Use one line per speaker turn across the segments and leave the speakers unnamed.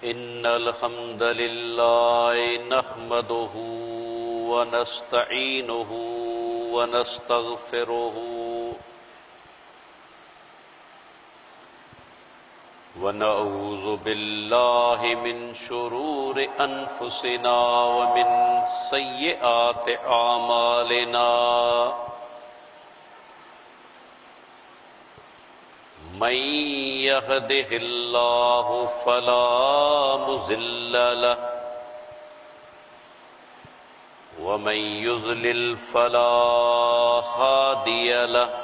इन्नल हम्दलिल्लाहि नहमदुहु व नस्तईनुहु व नस्तगफिरुहु व नऊज़ु बिल्लाहि मिन शुरूरि अनफुसिना व मिन सय्यिआति आमालिना मन यहदिहिल्लाहु फला मुज़िल्ल लहु व मन युज़लिल फला हादिय लहु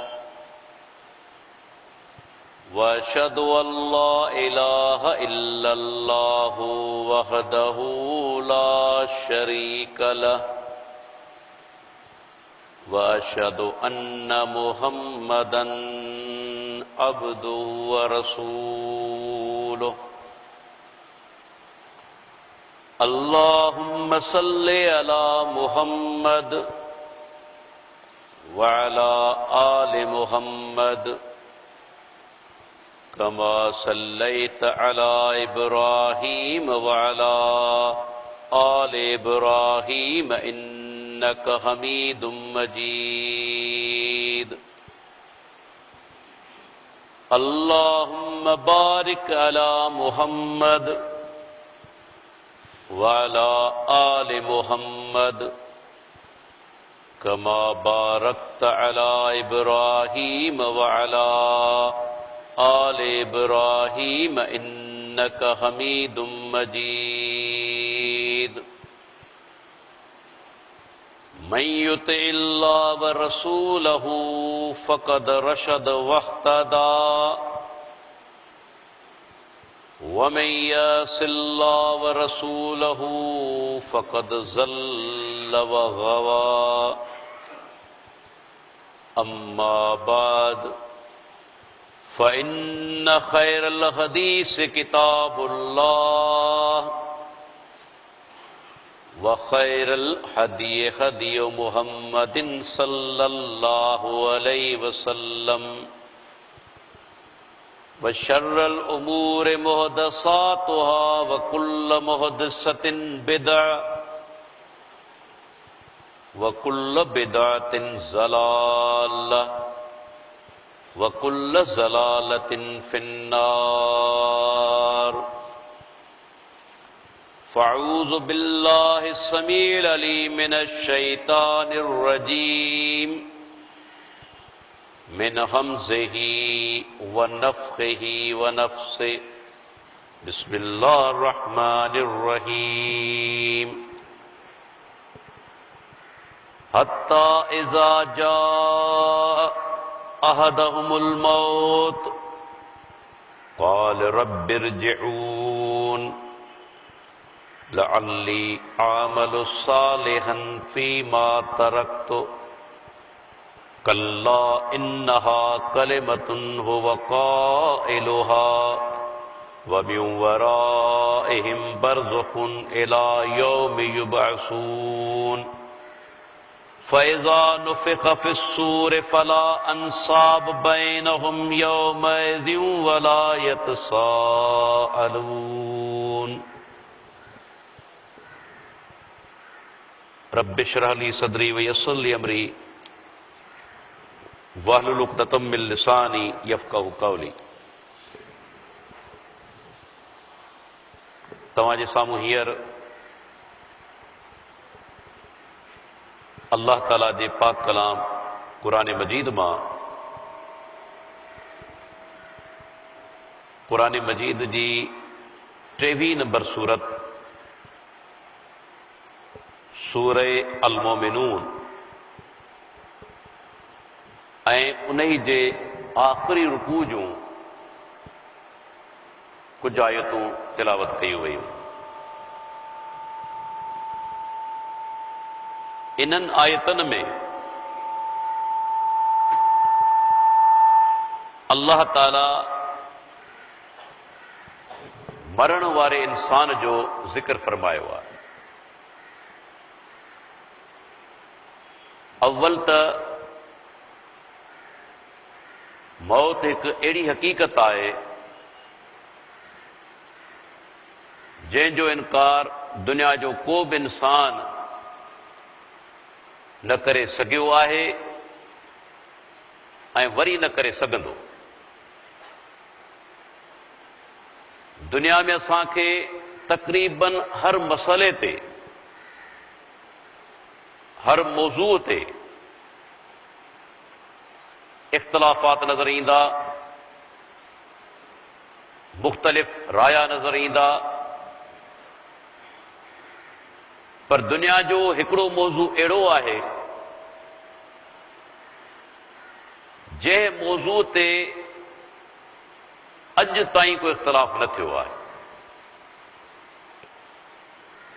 व अशहदु अल्ला इलाहा इल्लल्लाहु वहदहु ला शरीक लहु व अशहदु अन्न मुहम्मदन अब्दुहु व रसूलुहु। अल्लाहुम्मा सल्लि अला मुहम्मद व अला आलि मुहम्मद कमा सल्लैत अला इब्राहीम व अला आलि इब्राहीम इन्नका हमीदुम मजीद। अल्लाहुम्मा बारिक अला मुहम्मद व अला आलि मुहम्मद कमा बारकत अला इब्राहीम व अला आलि इब्राहीम इन्नका हमीदुम मजीद। मन युतिइल्लाह व रसूलहु फ़क़द रशद वहतदा व मन यअसिल्लाह व रसूलहु फ़क़द ज़ल्ल व ग़वा। अम्मा बाद फ़इन्न ख़ैरल हदीस किताबुल्लाह व खैरल हदी हदी मुहम्मदिन सल्लल्लाहु अलैहि वसल्लम व शर्रल उमूर मुहदसातुहा व कुल्ल मुहदसतिन बिदअ व कुल्ल बिदअतिन ज़लालह व कुल्ल ज़लालतिन फिन्नार। फ़अऊज़ु बिल्लाहि अस्समीइल अलीम मिनश शैतानिर रजीम मिन हम्ज़िही व नफ़्ख़िही व नफ़्सिही। बिस्मिल्लाहिर रहमानिर रहीम। हत्ता इज़ा जाअ अहदहुमुल मौत क़ाल रब्बिरजिऊन लअल्ली आमलु सालिहन फ़ीमा तरक्तु कल्ला इन्नहा कलिमतुन हुव क़ाइलुहा व मिन वराइहिम बरज़ख़ुन इला यौमि युबअसून। फ़इज़ा नुफ़िख़ फ़िस्सूरि फ़ला अंसाब बैनहुम यौमइज़िन वला यतसाअलून। रब्बि इश्रह ली सदरी व यस्सिर ली अमरी वहलुल उक़दतम मिन लिसानी यफ़क़हू क़ौली। तव्हांजे साम्हूं हींअर अल्लाह ताला जे पाक कलाम क़ुरान मजीद मां क़ुरान मजीद जी 23 नंबर सूरत सूरह अल मोमिनून ऐं उन्ही जे आख़िरी रुकू जूं कुछ आयतूं तिलावत कयूं वयूं। इन्हनि आयतनि में अल्लाह ताला मरण वारे इंसान जो ज़िक्र फरमायो आहे। अव्वल त मौत एक अहिड़ी हक़ीक़त आहे जंहिंजो इनकार दुनिया जो को बि इंसान न करे सघियो आहे ऐं वरी न करे सघंदो। दुनिया में असांखे तक़रीबन हर मसइले ते, हर मौज़ू ते इख़्तिलाफ़ात नज़र ईंदा, मुख़्तलिफ़ राया नज़र ईंदा, पर दुनिया जो हिकिड़ो मौज़ू अहिड़ो आहे जंहिं मौज़ू ते अॼु ताईं कोई इख़्तिलाफ़ न थियो आहे,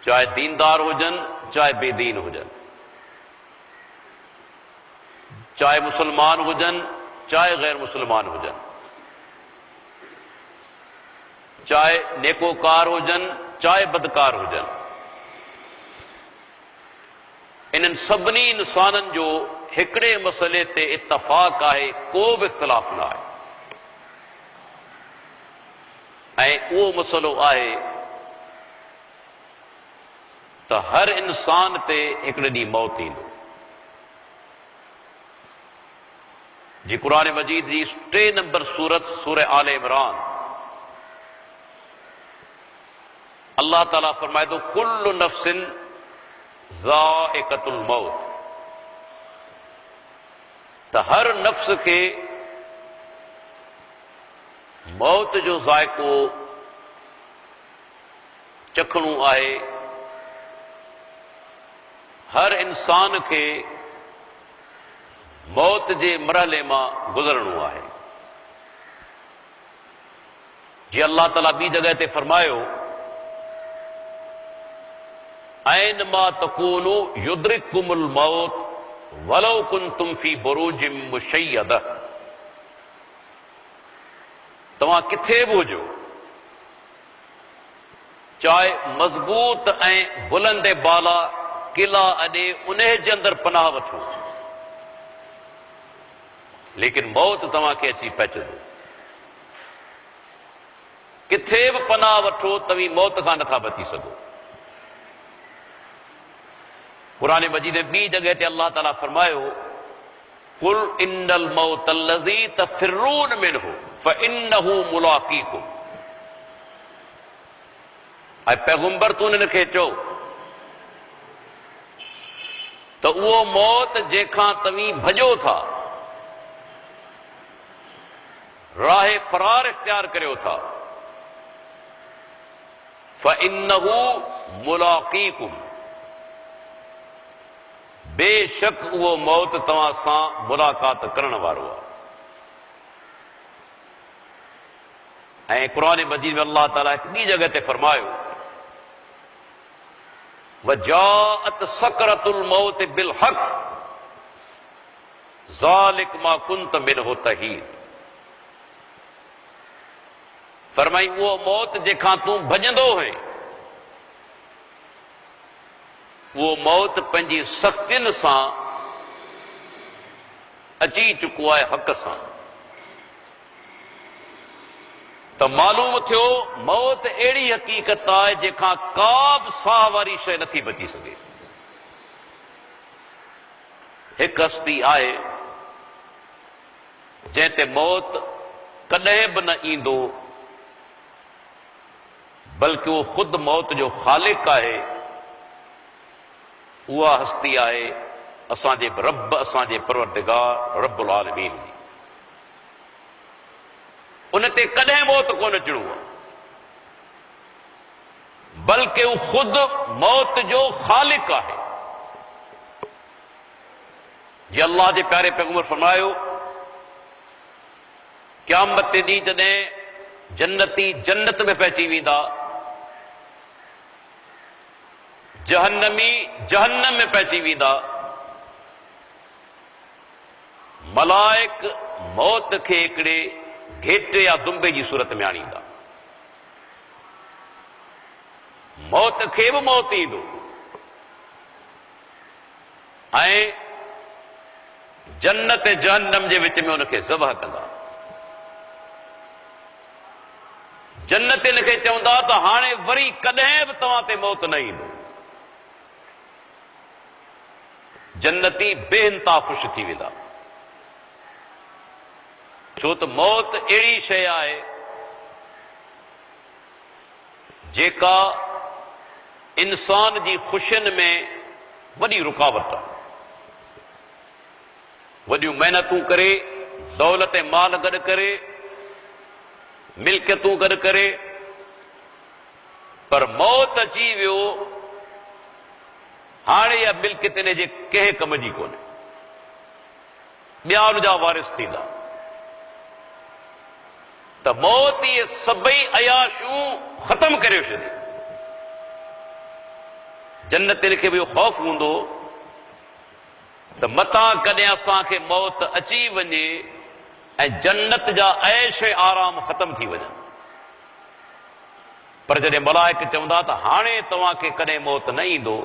चाहे दीनदार हुजनि चाहे बेदीन हुजनि, चाहे मुसलमान हुजनि चाहे गैर मुसलमान हुजनि, चाहे नेकोकार हुजनि चाहे बदकार हुजनि, इन्हनि सभिनी इंसाननि जो हिकिड़े मसइले ते इत्तफ़ाक़ आहे, को बि इख़्तिलाफ़ न आहे। ऐं उहो मसइलो आहे त हर इंसान ते हिकिड़े ॾींहुं मौत ईंदो। जी क़ुरान मजीद जी 3 नंबर सूरत सूरह आल इमरान, अल्लाह ताला फरमाए थो कुल्लु नफ्सिन ज़ाइक़तुल मौत, त हर नफ्स खे मौत जो ज़ाइक़ो चखणो आहे, हर इंसान खे मौत जे मरहले मां गुज़रणो आहे। जीअं अल्लाह ताला ॿी जॻह ते फरमायो ऐनमा तकूनु युद्रिकुमुल मौत वलौ कुंतुम फी बुरूजिम मुशय्यदा, तव्हां किथे बि हुजो, चाहे मज़बूत ऐं बुलंद बाला किला अॾे उन जे अंदरि पनाह वठो, लेकिन मौत तव्हांखे अची पहुचंदो। किथे बि पनाह वठो तव्हीं मौत खां नथा बची सघो। क़ुरान मजीद में ॿी जॻह ते अल्लाह ताला फरमायो कुल इन्नल मौत अल्लज़ी तफ़िरून मिन्हु फ़इन्नहु मुलाक़ीकुम, ऐं पैगंबर तूं हिनखे चओ त उहो मौत जंहिंखां तव्हीं भॼो था, राह फरार इख्तियार करियो था, फ़इन्नहु मुलाक़ीकुम, बेशक उहो मौत तव्हां सां मुलाक़ात करण वारो आहे। ऐं क़ुरान मजीद में अल्लाह ताला हिकु ॿी जॻह ते फरमायो वजाअत सकरतुल मौत बिल हक़ ज़ालिक मा कुंत मिन्हु तहीद, फरमाई उहो मौत जंहिंखां तूं भॼंदो हुएं, उहो मौत पंहिंजी सख़्तियुनि सां अची चुको आहे, हक़ सां। त मालूम थियो मौत अहिड़ी हक़ीक़त आहे जंहिंखां का बि साह वारी शइ नथी बची सघे। हिकु हस्ती आहे जंहिं ते मौत कॾहिं बि न ईंदो, बल्कि उहो ख़ुदि मौत जो ख़ालिक़ आहे। उहा हस्ती आहे असांजे रब, असांजे परवरदिगार रब्बुल आलमीन जी। उन ते कॾहिं मौत कोन अचणो आहे, बल्कि उहो ख़ुदि मौत जो ख़ालिक़ आहे। जीअं अल्लाह जे प्यारे पैगंबर फरमायो क़यामत ते ॾींहुं जॾहिं जन्नती जन्नत में पहुची वेंदा, जहन्नमी जहन्नम में पहुची वेंदा, मलाइक मौत खे हिकिड़े घेटे या दुंबे जी सूरत में आणींदा। मौत खे बि मौत ईंदो ऐं जन्नत जहन्नम जे विच में उनखे ज़बह कंदा। जन्नतिन खे चवंदा त हाणे वरी कॾहिं बि तव्हां ते मौत न ईंदो। जन्नती बेइंतहा ख़ुशि थी वेंदा, छो त मौत अहिड़ी शइ आहे जेका इंसान जी ख़ुशियुनि में वॾी रुकावट आहे। वॾियूं महिनतूं करे, दौलत ऐं माल गॾु करे, मिल्कियतूं गॾु करे, पर मौत अची वियो, हाणे इहा मिल्कियत इन जे कंहिं कम जी कोन्हे, ॿिया उनजा वारिस थींदा। त मौत इहे सभई अयाशूं ख़तम करे छॾे। जन्नतिन खे बि ख़ौफ़ हूंदो त मतां कॾहिं असांखे मौत अची वञे ऐं जन्नत जा ऐश ऐं आराम ख़तम थी वञनि। पर जॾहिं मलाइक चवंदा त हाणे तव्हांखे कॾहिं मौत न ईंदो,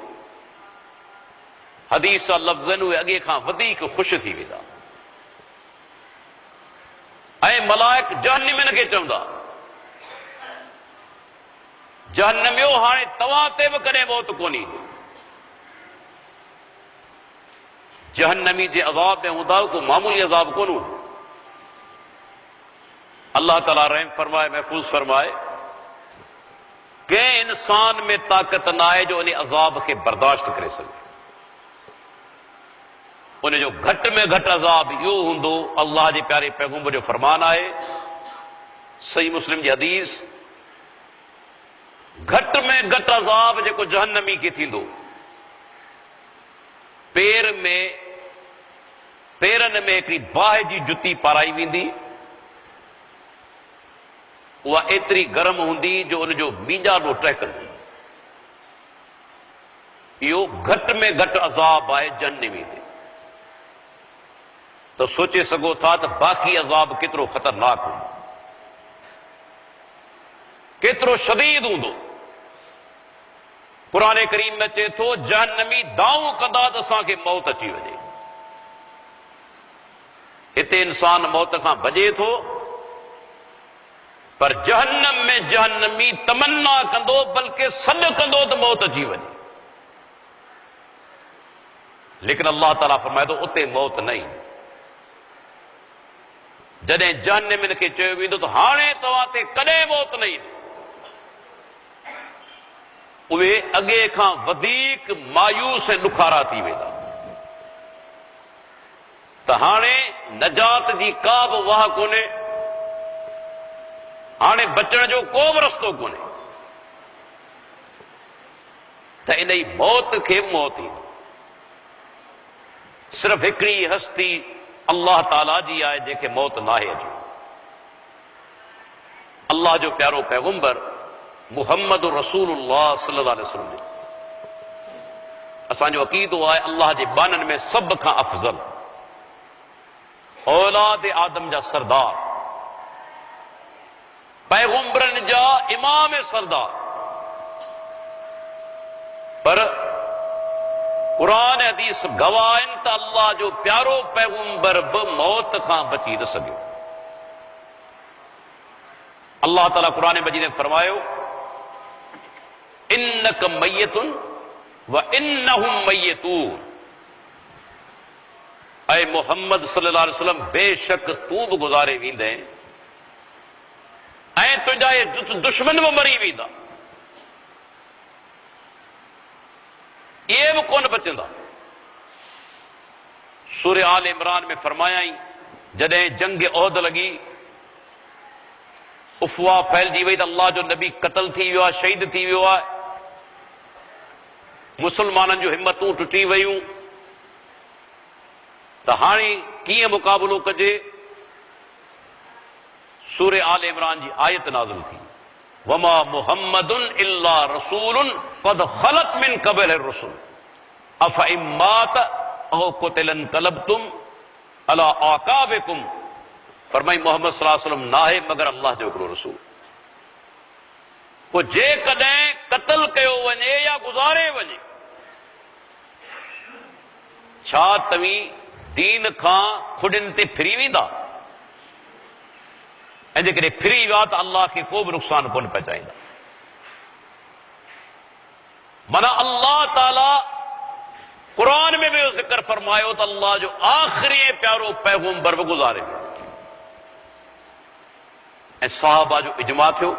हदीस लफ़्ज़नि उहे अॻे खां वधीक ख़ुशि थी वेंदा। ऐं मलाइक जहन्नमिन खे चवंदा, जहन्नमियो हाणे तव्हां ते बि कॾहिं मौत कोन ईंदी। जहन्नमी जे अज़ाब में हूंदा को मामूली अज़ाब कोन हूंदो। अल्लाह ताला रहम फरमाए, महफ़ूज़ फरमाए, कंहिं इंसान में ताक़त न आहे जो उन अज़ाब खे बर्दाश्त करे सघे। उन जो घटि में घटि अज़ाब इहो हूंदो, अल्लाह जे प्यारे पैगंबर जो फरमान आहे, सही मुस्लिम जी हदीस, घटि में घटि अज़ाब जेको जहन्नमी खे थींदो, पेरनि में हिकिड़ी बाहि जी जुती पाराई वेंदी, उहा एतिरी गरम हूंदी जो उनजो मींजाडो टहिकंदो। इहो घटि में घटि अज़ाब आहे जहन्नमी ते। तो सोचे सघो था त बाक़ी अज़ाब केतिरो ख़तरनाक हूंदो, केतिरो शदीद हूंदो। क़ुरान करीम में चए थो, जहन्नमी दाऊं कंदा त असांखे मौत अची वञे। हिते इंसान मौत खां भॼे थो, पर जहन्नम में जहन्नमी तमन्ना कंदो, बल्कि सॾु कंदो त मौत अची वञे। लेकिन अल्लाह ताला फरमाए थो उते मौत न ईंदी। जॾहिं जहन्नमिन खे चयो वेंदो त हाणे तव्हां ते कॾहिं मौत न ईंदी, उहे अॻे खां वधीक मायूस ऐं ॾुखारा थी वेंदा त हाणे नजात जी का बि वाह कोन्हे, हाणे बचण जो को बि रस्तो कोन्हे। त इन ई मौत खे मौत ईंदी। सिर्फ़ हिकिड़ी हस्ती अल्लाह ताला जी आहे जंहिंखे मौत नाहे अची। अल्लाह जो प्यारो पैगंबर मुहम्मद रसूलुल्लाह सल्लल्लाहु अलैहि वसल्लम, असांजो अक़ीदो आहे अल्लाह जे बाननि में सभ खां अफ़ज़ल, औलाद आदम जा सरदार, पैगंबरनि जा इमाम सरदार। पर क़ुरान हदीस गवाह आहिनि त अल्लाह जो प्यारो पैगंबर बि मौत खां बची न सघियो। अल्लाह ताला क़ुरान मजीद में फरमायो, इन्नक मय्यतुन व इन्नहुम मय्यतून। ऐं मोहम्मद सल्लल्लाहु अलैहि वसल्लम, बेशक तू बि गुज़ारे वेंदे ऐं तुंहिंजा ये दुश्मन बि मरी वेंदा, इहे बि कोन बचंदा। सूरह आल इमरान में फरमायाई, जॾहिं जंग ओहद लॻी, अफ़वाह फैलिजी वई त अल्लाह जो नबी क़त्ल थी वियो आहे, शहीद थी वियो आहे, मुसलमाननि जूं हिम्मतूं टुटी वयूं, त हाणे कीअं मुक़ाबिलो कजे। सूरह आल इमरान जी आयत नाज़िल थी, वमा मुहम्मदुन इल्ला रसूलुन क़द खलत मिन क़ब्लिहि रुसूल अफ़ इन मात औ क़ुतिलन क़लबतुम अला आक़ाबिकुम। फरमाई मोहम्मद सल्लल्लाहु अलैहि वसल्लम नाहे मगर अल्लाह जो हिकिड़ो रसूल। पोइ जेकॾहिं क़त्ल कयो वञे या गुज़ारे वञे, छा तव्हीं दीन खां खुॾिन ते फिरी वेंदा? ऐं जेकॾहिं फिरी विया त अल्लाह खे को बि नुक़सान कोन पहुचाईंदा। माना अल्लाह ताला कुरान में भी जिक्र फरमायो त अल्लाह जो आखिरी प्यारो पैगंबर बि गुज़ारे वियो ऐं सहाबा जो इजमा थियो।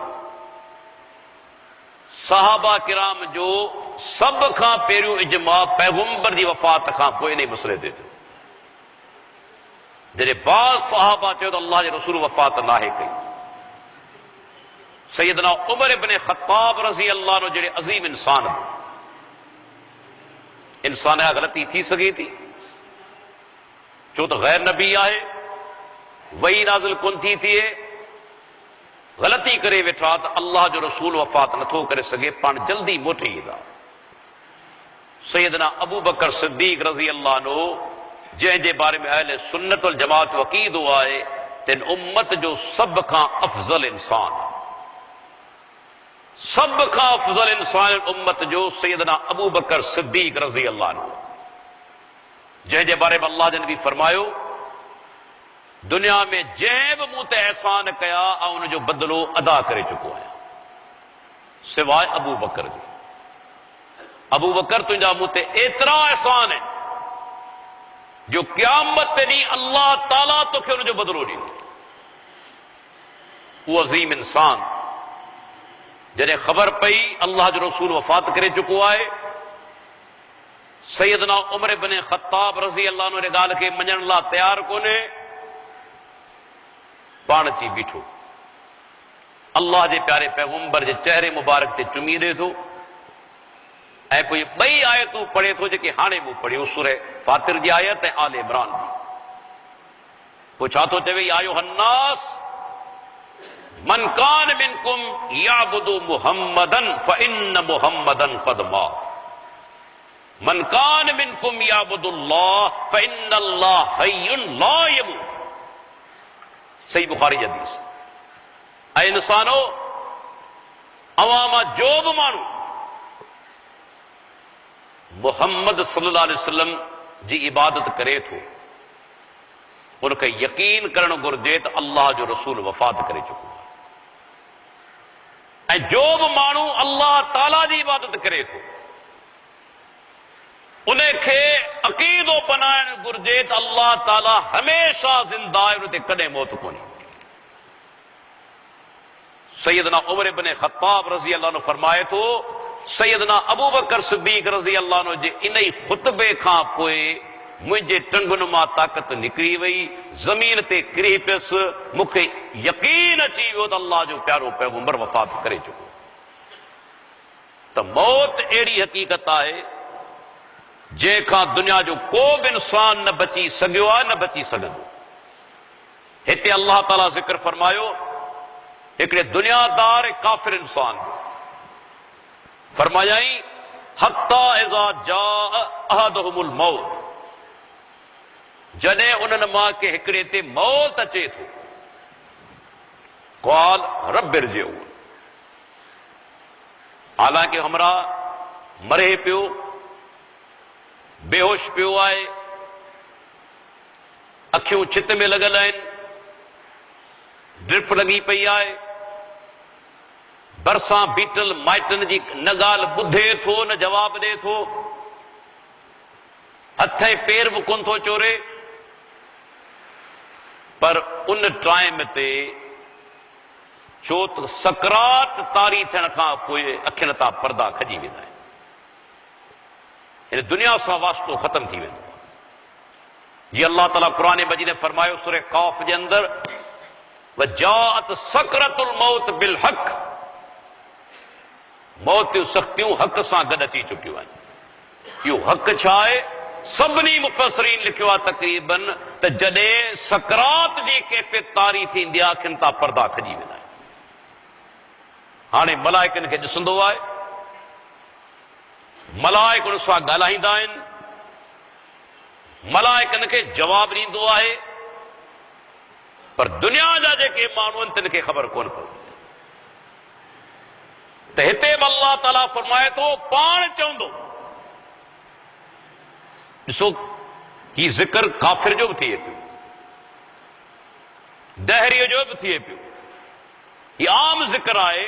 सहाबा किराम जो सब खां पहिरियों इजमा पैगंबर जी वफ़ात खां पोइ इन मसइले ते थियो। जॾहिं बाद सहाबा चयो त अल्लाह जे रसूल वफ़ात नाहे कई, सैयदना उमर इब्न ख़त्ताब रज़ी अल्लाह अन्हु जहिड़े अज़ीम इंसान हो, इंसान खां ग़लती थी सघे थी छो त गैर नबी आहे, वही नाज़िल कोन थी थिए, ग़लती करे वेठा त अल्लाह जो रसूल वफ़ात नथो करे सघे, पाण जल्दी मोटी ईंदा। सैयदना अबू बकर सिद्दीक़ रज़ी अल्लाह अन्हु जंहिंजे बारे में अहले सुन्नत वल जमात जो अक़ीदो आहे तिन उम्मत जो सब खां अफ़ज़ल इंसान, सब खां अफ़ज़ल इंसान उम्मत जो सैयदना अबू बकर सिद्दीक़ रज़ी अल्लाह अन्हु, जंहिंजे बारे में अल्लाह जे नबी फरमायो दुनिया में जंहिं बि मूं ते एहसान कया ऐं उनजो बदिलो अदा करे चुको आहियां सिवाय अबू बकर जे। अबू बकर तुंहिंजा मूं ते एतिरा एहसान आहिनि जो क़यामत ते ॾींहुं अल्लाह ताला तोखे उनजो बदिलो ॾींदो। उहो अज़ीम इंसान जॾहिं ख़बर पई अल्लाह जो रसूल वफ़ात करे चुको आहे, सैयदना उमर इब्न ख़त्ताब रज़ी अल्लाह अन्हु ॻाल्हि खे मञण लाइ तयार कोन्हे, पाण अची बीठो अल्लाह जे प्यारे पैगंबर जे चेहरे मुबारक ते चुमी ॾे थो ऐं कोई ॿई आयतूं पढ़े थो जेके हाणे मूं पढ़ियूं, सूरह फातिर जी आयत ऐं आल इमरान जी। पोइ छा थो चवे, या अय्युहन्नास मन कान मिनकुम याबुदु मुहम्मदन फइन्न मुहम्मदन क़द मात, मन कान मिनकुम याबुदुल्लाह फइन्नल्लाह हय्युन ला यमूत। सही बुखारी जी हदीस। ऐं इंसानो, अवामा जो बि माण्हू मुहम्मद सल्लल्लाहु अलैहि वसल्लम जी इबादत करे थो, उनखे यकीन करणु घुर्जे त अल्लाह जो रसूल वफ़ात करे चुको आहे। ऐं जो बि माण्हू अल्लाह ताला जी इबादत करे थो, उनखे अक़ीदो बनाइणु घुर्जे त अल्लाह ताला हमेशा ज़िंदा आहे, उन ते कॾहिं मौत कोन्हे। सैयदना उमर इब्न ख़त्ताब रज़ी अल्लाह अन्हु फरमाए थो, सैयदना अबू बकर सिद्दीक़ रज़ी अल्लाह अन्हु जे इन ई ख़ुतबे खां पोइ मुंहिंजे टंगुनि मां ताक़त निकिरी वई, ज़मीन ते किरी पियसि, मूंखे यकीन अची वियो त अल्लाह जो प्यारो पैगंबर वफ़ात करे चुको। त मौत अहिड़ी हक़ीक़त आहे जंहिंखां दुनिया जो को बि इंसान न बची सघियो आहे, न बची सघंदो। हिते अल्लाह ताला ज़िक्र फरमायो हिकिड़े दुनियादार काफ़िर इंसान फरमायाई, हत्ता इज़ा जाअ अहदहुमुल मौत, जॾहिं उन्हनि मां के हिकिड़े ते मौत अचे थो, क़ाल रब्बि इरजिऊन, हालांकि हमरा मरे पियो, बेहोश पियो आहे, अखियूं छित में लॻल आहिनि, ड्रिप लॻी पई आहे, बरसां बीठल माइटनि जी न ॻाल्हि ॿुधे थो न जवाब ॾे थो, हथ ऐं पेर बि कोन थो चोरे, पर उन टाइम ते छो त सकरात तारी थियण खां पोइ अखियुनि तां पर्दा खॼी वेंदा आहिनि, हिन दुनिया सां वास्तो ख़तम थी वेंदो। जीअं अल्लाह ताला क़ुरान मजीद में फरमायो सूरह क़ाफ जे अंदरि, वजाअत सकरतुल मौत बिल हक़, मौत जूं सख़्तियूं हक़ सां गॾु अची चुकियूं आहिनि। इहो हक़ छा आहे? सभिनी मुफ़सरीन लिखियो आहे तक़रीबन त जॾहिं सकरात जी कैफ़ियत तारी थींदी आहे, अखियुनि तां पर्दा खॼी वेंदा आहिनि। हाणे मलाइकनि खे ॾिसंदो आहे, मलाइक उन सां ॻाल्हाईंदा आहिनि, मलाइकनि खे जवाब ॾींदो आहे, पर दुनिया जा जेके माण्हू आहिनि तिन खे ख़बर कोन पवंदी। त हिते बि अल्लाह ताला फरमाए थो, पाण चवंदो। ॾिसो ही ज़िक्र काफ़िर जो बि थिए पियो, दहरीअ जो बि थिए पियो, ये आम जिक्र आहे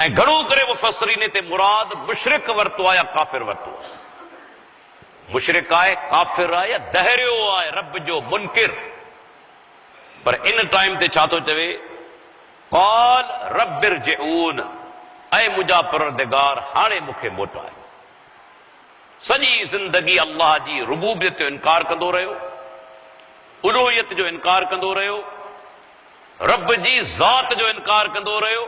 ऐं घणो करे मुफ़स्सिरीन ते मुराद मुशरिक वरतो आहे या काफ़िर वरतो आहे। मुशरिक आहे, काफ़िर आहे या दहरियो आहे रब जो मुनकिर। पर इन टाइम ते छा थो चवे, क़ाल रब्बिरजिऊन, ऐ मुंहिंजा परवरदिगार हाणे मूंखे मोटाए। सॼी ज़िंदगी अल्लाह जी रुबूबियत जो इनकार कंदो रहियो, उलूहियत जो इनकार कंदो रहियो, रब जी ज़ात जो इनकार कंदो रहियो।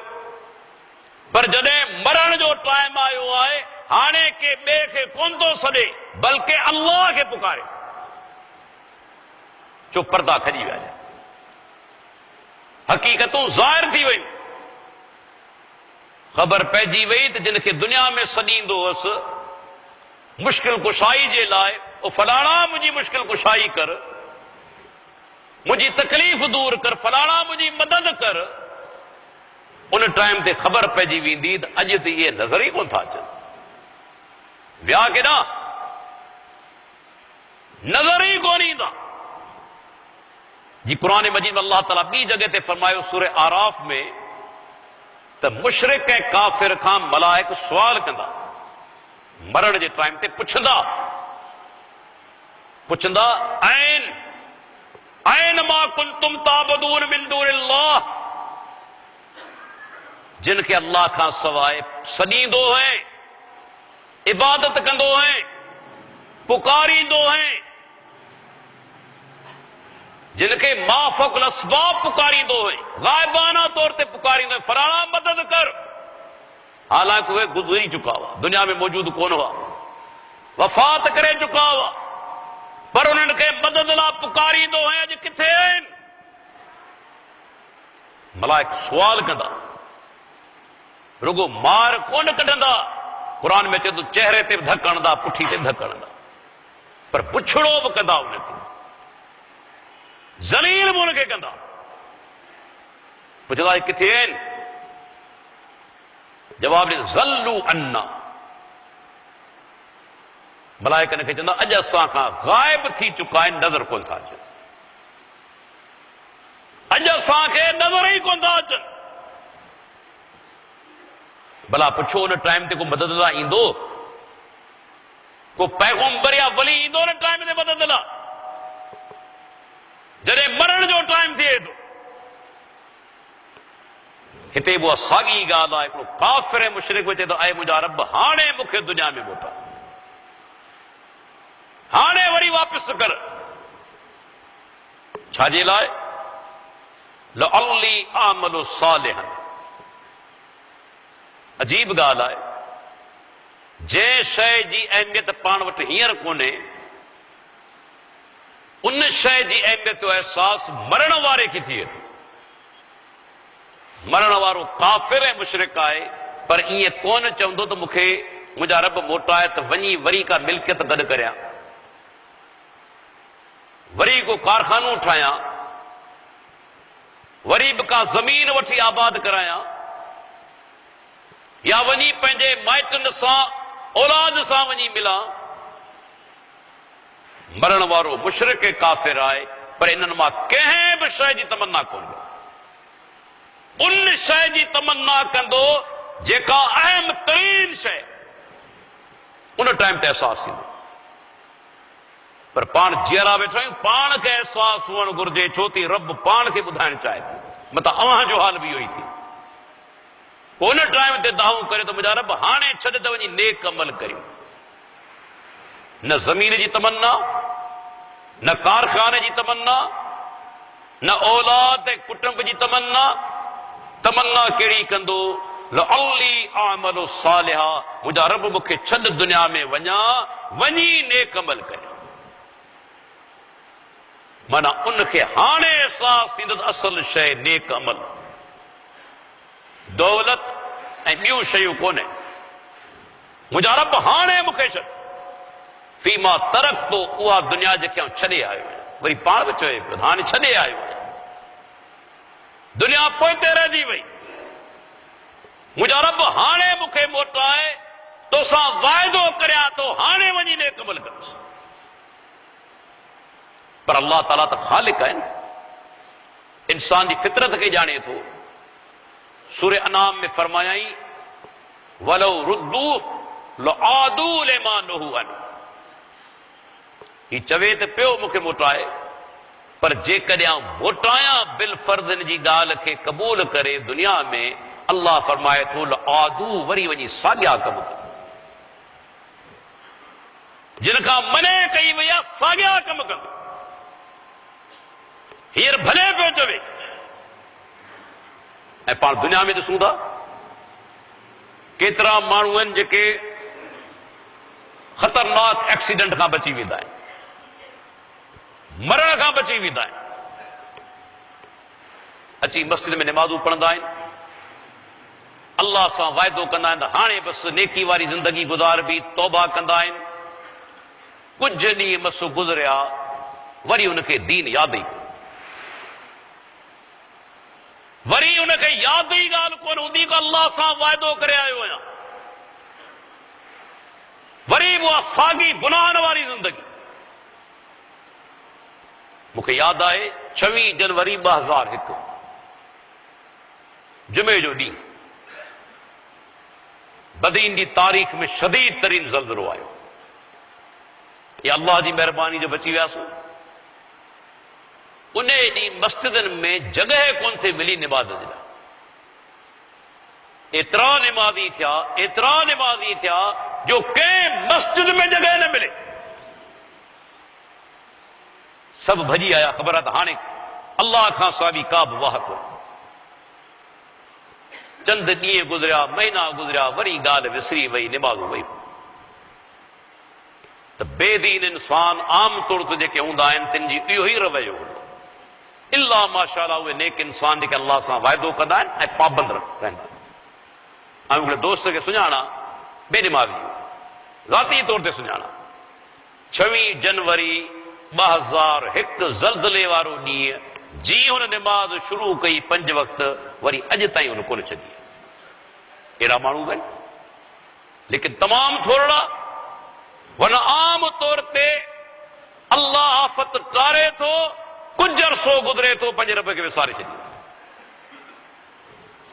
पर जॾहिं मरण जो टाइम आयो आहे, हाणे के ॿिए खे कोन थो सॾे बल्कि अल्लाह खे पुकारे। जो पर्दा खॼी विया, हक़ीक़तूं ज़ाहिर थी वयूं, ख़बर पइजी वई त जिन खे दुनिया में सॾींदो हुअसि मुश्किल कुशाई जे लाइ, ओ फलाणा मुंहिंजी मुश्किल कुशाई कर, मुंहिंजी तकलीफ़ दूर कर, फलाणा मुंहिंजी मदद कर। उन टाइम ते ख़बर पइजी वेंदी त अॼु त इहे नज़र ई कोन था अचनि, विया केॾां, नज़र ई कोन ईंदा। जी क़ुरान मजीद में अल्लाह ताला ॿी जॻह ते फरमायो सूरह आराफ में त मुशरिक ऐं काफ़िर खां मलाइक सुवाल कंदा, मरण जे टाइम ते पुछंदा ऐन मा कुंतुम ताबदून मिन दूनिल्लाह, जिन खे अल्लाह खां सवाइ सॾींदो है, इबादत कंदो है, पुकारींदो है, जिन खे माफ़क़ुल असबाब पुकारींदो है, ग़ाइबाना तौर ते पुकारींदो है, फलाणा मदद कर, हालांकि उहे गुज़री चुका हुआ, दुनिया में मौजूद कोन हुआ, वफ़ात करे चुका हुआ, पर उन्हनि खे मदद लाइ पुकारींदो है, अॼु किथे आहिनि? मलाइक सुवाल कंदा, रुगो मार कोन कढंदा। क़ुरान में चए थो चेहरे ते बि धक हणंदा, पुठी ते बि धक हणंदा, पर पुछड़ो बि कंदा, उनखे ज़लील बि उनखे कंदा। पुछंदा किथे आहिनि? जवाब ॾे ज़ल्लू अन्ना, मलाइक खे चवंदा अॼु असां खां ग़ाइब थी चुका आहिनि, नज़र कोन था अचनि, अॼु असांखे नज़र ई कोन था अचनि। भला पुछो उन टाइम ते को मदद लाइ ईंदो, को पैगंबर या वली ईंदो उन टाइम ते मदद लाइ? जॾहिं मरण जो टाइम थिए थो, हिते बि साॻी ॻाल्हि आहे। हिकिड़ो काफ़िर ऐं मुशरिक चए थो ऐ मुंहिंजा रब हाणे मूंखे दुनिया में मोटा, हाणे वरी वापसि कर। छाजे लाइ? लअल्ली आमलु सालिहन। अजीब ॻाल्हि आहे, जंहिं शइ जी अहमियत पाण वटि हींअर कोन्हे, उन शइ जी अहमियत जो अहसासु मरण वारे खे थिए थो। मरण वारो काफ़िर ऐं मुशरिक आहे, पर ईअं कोन चवंदो त मूंखे मुंहिंजा रब मोटाए त वञी वरी का मिल्कियत गॾु करियां, वरी को कारखानो ठाहियां, वरी बि का ज़मीन वठी आबाद करायां, या वञी पंहिंजे माइटनि सां औलाद सां वञी मिलां। मरण वारो मुशरिक ऐं काफ़िर आहे, पर इन्हनि मां कंहिं बि शइ जी तमन्ना कोन, उन शइ जी तमन्ना कंदो जेका अहम तरीन शइ, उन टाइम ते एहसास थींदो। पर पाण जीअरा वेठा आहियूं, पाण खे एहसासु हुअणु घुरिजे, छो थी रब पाण खे ॿुधाइणु चाहे थो, मतिलबु अव्हां जो हाल बि इहो ई थी। उन टाइम ते दावो करे तो मुंहिंजा रब हाणे छॾ त वञी नेक अमल करियो। न ज़मीन जी तमन्ना, न कारखाने जी तमन्ना, न औलाद ऐं कुटुंब जी तमन्ना। तमन्ना कहिड़ी कंदो? लअल्ली आमलु सालिहा, मुंहिंजा रब मूंखे छॾ दुनिया में वञा, वञी नेक अमल करियो। माना उनखे हाणे एहसास थींदो त असल शइ नेक अमल, दौलत ऐं ॿियूं शयूं कोन्हे। मुंहिंजा रब हाणे मूंखे छॾ, फीमा तरक तो, उहा दुनिया जेके छॾे आयो आहियां। वरी पाण बि चए पियो हाणे छॾे आयो आहियां, दुनिया पोइते रहिजी वई, मुंहिंजा रब हाणे मूंखे मोटाए, तोसां वाइदो करियां थो हाणे वञी नेक अमल कंदुसि। पर अल्लाह ताला त ख़ालिक आहिनि, इंसान जी फितरत खे ॼाणे थो, सूरे अनाम में फरमायाई वलो रुद्दू लआदू लिमा नहू अन। ही चवे त पियो मूंखे मोटाए, पर जेकॾहिं मोटाया बिल फर्ज़न जी ॻाल्हि खे क़बूल करे दुनिया में, अल्लाह फरमाए थो लआदू वरी वञी साॻिया कम कनि। जिन खां मने कई वई आहे साॻिया कम कनि। हींअर भले पियो चवे, ऐं पाण दुनिया में ॾिसूं था केतिरा माण्हू आहिनि जेके ख़तरनाक एक्सीडेंट खां बची वेंदा आहिनि, मरण खां बची वेंदा आहिनि, अची मस्जिद में निमाज़ूं पढ़ंदा आहिनि, अल्लाह सां वाइदो कंदा आहिनि त हाणे बसि नेकी वारी ज़िंदगी गुज़ारबी, तौबा कंदा आहिनि। कुझु ॾींहं मसो गुज़रिया, वरी उनखे दीन यादि ई, वरी उनखे यादि ई ॻाल्हि कोन हूंदी को अल्लाह सां वाइदो करे आयो आहियां, वरी उहा साॻी गुनाहनि वारी ज़िंदगी। मूंखे यादि आहे 26 जनवरी 2001 जुमे जो ॾींहुं बदीन जी तारीख़ में शदीद तरीन ज़ल्ज़लो आयो। ये अल्लाह जी महिरबानी जो बची वियासीं। उन ॾींहुं मस्जिदनि में जॻह कोन थी मिली निमाज़ जे लाइ। एतिरा निमाज़ी थिया जो कंहिं मस्जिद में जॻह न मिले। सब भॼी आया, ख़बर आहे त हाणे अल्लाह खां साॻी का बि वाह कोन्हे। चंद ॾींहं गुज़रिया, महीना गुज़रिया, वरी ॻाल्हि विसरी वई, निमाज़ूं वई। त बेदीन इंसान आम तौर ते जेके हूंदा आहिनि तिन जी इहो ई रवैयो हूंदो। इल्ला माशाअल्लाह उहे नेक इंसान जेके अल्लाह सां वाइदो कंदा आहिनि ऐं पाबंद रहंदा आहिनि। ऐं हिकिड़े दोस्त खे सुञाणा, बेदिमागी, ज़ाती तौर ते सुञाणा। 26 जनवरी 2001 ज़ल्ज़ले वारो ॾींहुं जीअं हुन निमाज़ शुरू कई 5 वक़्त, वरी अॼु ताईं हुन कोन छॾी। अहिड़ा माण्हू आहिनि, लेकिन तमामु थोरा। वरना आम तौर ते अल्लाह आफ़त टारे थो, कुझु अरसो गुज़रे थो, पंहिंजे रब खे विसारे छॾी।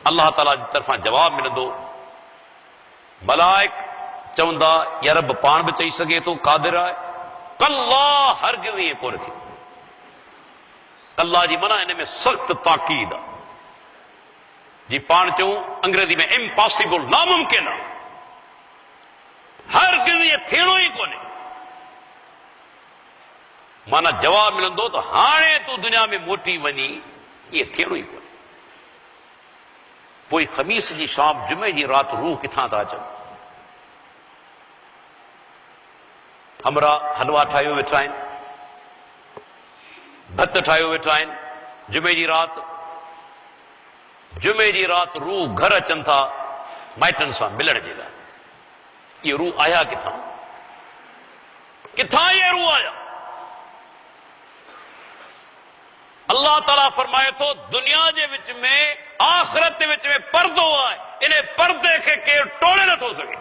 अल्लाह ताला जी तरफ़ां जवाबु मिलंदो। मलाइक चवंदा या रब पाण बि चई सघे थो क़ादिर आहे। कल्ला, हरगिज़ ईअं कोन थी। अल्लाह जी माना हिन में सख़्त ताक़ीद आहे। जी पाण चऊं अंग्रेजी में इम्पॉसिबल, नामुमकिन आहे। हरगिज़ ईअं थियणो ई कोन्हे। माना जवाब मिलंदो त हाणे तूं दुनिया में मोटी वञी, ईअं थियणो ई कोन्हे। पोइ ख़मीस जी शाम, जुमे जी राति रूह किथां था अचनि। हमरा हलवा ठाहियो वेठा आहिनि, भत ठाहियो वेठा आहिनि। जुमे जी राति रूह घर अचनि था माइटनि सां मिलण जे लाइ। ये रूह आया किथां ये रूह आया? अल्लाह ताला फरमाए थो दुनिया जे विच में, आख़िरत जे विच में पर्दो आहे। इन पर्दे खे केरु टोड़े नथो सघे।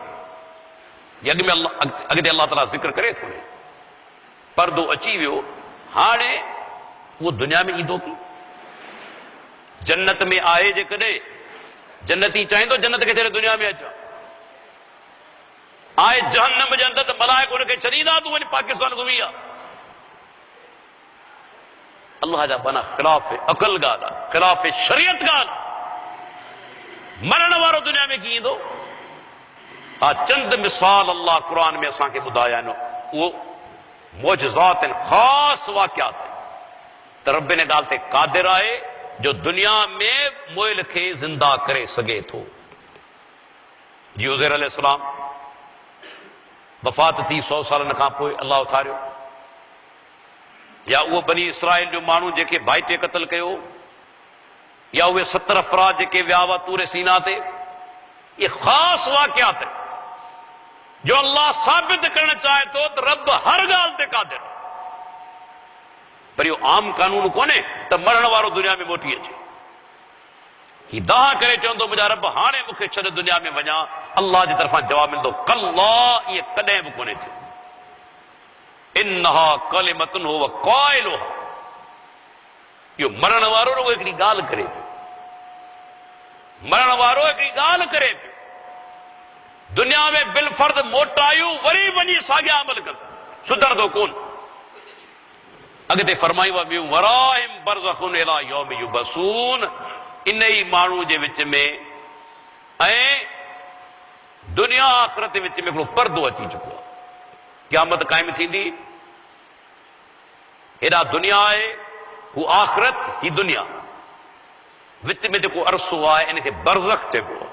अॻिते अल्लाह ताला ज़िक्र करे थो, पर्दो अची वियो, हाणे उहो दुनिया में ईंदो की? जन्नत में आहे जेकॾहिं जन्नती चाहींदो जन्नत खे छॾे दुनिया में अचां। आहे जहन्नम जे अंदरि त मलाइक हुनखे छॾींदा, तूं वञी पाकिस्तान घुमी आ। अल्लाह जा बना ख़िलाफ़ अक़ल ॻाल्हि आहे, ख़िलाफ़ शरीयत ॻाल्हि। मरण वारो दुनिया में कीअं ईंदो? हा चंद मिसाल अल्लाह क़ुर में असांखे ॿुधाया आहिनि। उहो मौजज़ात आहिनि, ख़ासि वाक़ियात आहिनि त रब इन ॻाल्हि ते क़ादिर आहे जो दुनिया में मोइल खे ज़िंदा करे सघे थो। जी उज़ैर अलैहिस्सलाम वफ़ात थी 100 सालनि खां पोइ अल्लाह उथारियो। या उहो बनी इसराइल जो माण्हू जेके भाइटे क़त्ल कयो, या उहे 70 अफ़राद जेके विया हुआ तूरे सीना ते। ये ख़ासि वाक़ियात है जो अल्लाह साबित करणु चाहे थो त रब हर ॻाल्हि ते क़ादिर। पर इहो आम कानून कोन्हे त मरण वारो दुनिया में मोटी अचे। ही दाह करे चवंदो मुंहिंजा रब हाणे मूंखे छॾ दुनिया में वञा। अल्लाह जी तरफ़ां जवाब मिलंदो कल्ला, इहे कॾहिं बि कोन्हे थियो। इन्नहा कलिमतुन हुव क़ाइलुहा। इहो मरण वारो रुॻो हिकिड़ी ॻाल्हि करे थो। मरण वारो हिकिड़ी ॻाल्हि करे पियो, दुनिया में बिल फर्द मोटायूं वरी वञी साॻिया अमल कंदो, सुधरंदो कोन। अॻिते फरमायूं ॿियूं वराहिम बरज़खुन इला यौम युबसून, इन ई माण्हू जे विच में ऐं दुनिया आख़िरत जे विच में हिकिड़ो पर्दो अची चुको आहे। क़यामत क़ाइम थींदी, हेॾा दुनिया आहे, हू आख़िरत, ही दुनिया, विच में जेको अरसो आहे इनखे बरज़ख चइबो आहे।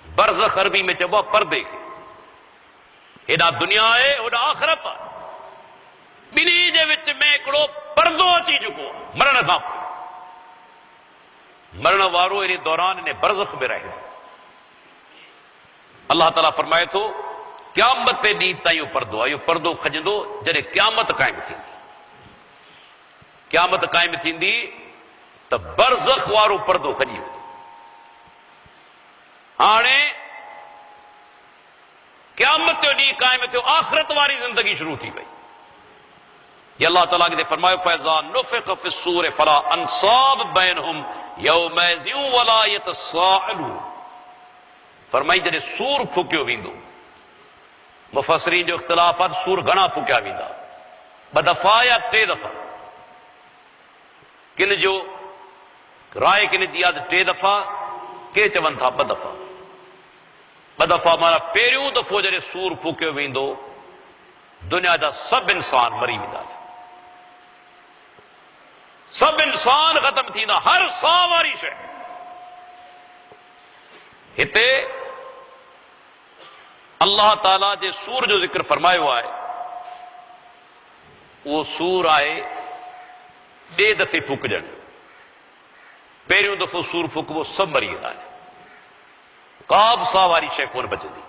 बरज़ख अरबी में चइबो आहे पर्दे खे। हेॾा दुनिया आहे, होॾा आख़िरत आहे, ॿिन्ही जे विच में हिकिड़ो पर्दो अची चुको आहे मरण खां पोइ। मरण वारो इन दौरान इन बरज़ख में रहे। अल्लाह ताला फरमाए थो क़यामत जे ॾींहुं ताईं इहो पर्दो आहे। इहो पर्दो खजंदो जॾहिं क़यामत क़ाइम थींदी। क़यामत क़ाइम थींदी त बरज़ख वारो पर्दो खजी वेंदो। हाणे क़यामत जो ॾींहुं क़ाइम थियो, आख़िरत वारी ज़िंदगी शुरू थी वई। ये अल्लाह ताला के फरमायो फैज़ा नुफ़िख़ फ़िस्सूर फ़ला अंसाब बैनहुम यौमइज़िन वला यतसाअलून। फरमाई जॾहिं सूर फूकियो वेंदो, मुफ़स्सिरीन जो इख़्तिलाफ़ आहे सूर घणा फूकिया वेंदा, 2 दफ़ा या 3 दफ़ा। किन जो राय किन जी आहे 3 दफ़ा, के चवनि था 2 दफ़ा। 2 दफ़ा माना पहिरियों दफ़ो जॾहिं सूर फूकियो वेंदो, दुनिया जा सभु इंसान मरी वेंदा, सभु इंसान ख़त्म थींदा, हर साह वारी शइ। हिते अल्लाह ताला जे सूर जो ज़िक्र फरमायो आहे, उहो सूर आहे 2 दफ़े फूकजण। पहिरियों दफ़ो सूर फूकबो, सभु मरी वेंदा आहिनि, का बि साह वारी शइ कोन बचंदी।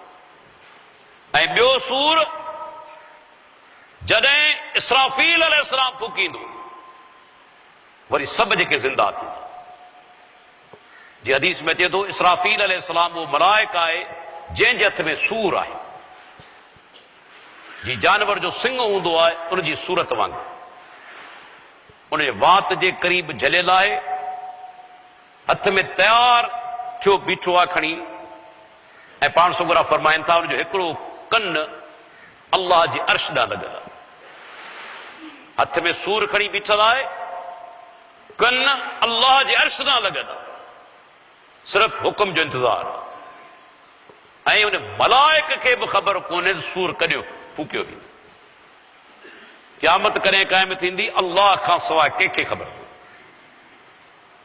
ऐं ॿियो सूर जॾहिं इसराफील अलैहिस्सलाम फूकींदो, वरी सभु जेके ज़िंदा थींदा। जी हदीस में अचे थो इसराफील अलैहिस्सलाम वो मलाइक आहे जंहिंजे हथ में सूर आहे, जी जानवर जो सिंह हूंदो आहे उनजी सूरत वांगुरु, उनजे वात जे क़रीब झलियल आहे, हथ में तयार थियो बीठो आहे खणी। ऐं पाण सुगरा फरमाइनि था उनजो हिकिड़ो कन अल्लाह जे अर्श ॾांहुं लॻल आहे। हथ में सूर खणी बीठल आहे, कन अल्लाह जे अर्श ॾांहुं लॻल आहे, सिर्फ़ हुकुम जो इंतज़ार आहे। ऐं उन मलाइक खे बि ख़बर कोन्हे सूर कॾहिं फूकियो वेंदो। क़यामत कॾहिं क़ाइम थींदी, अल्लाह खां सवाइ कंहिंखे ख़बर कोन्हे।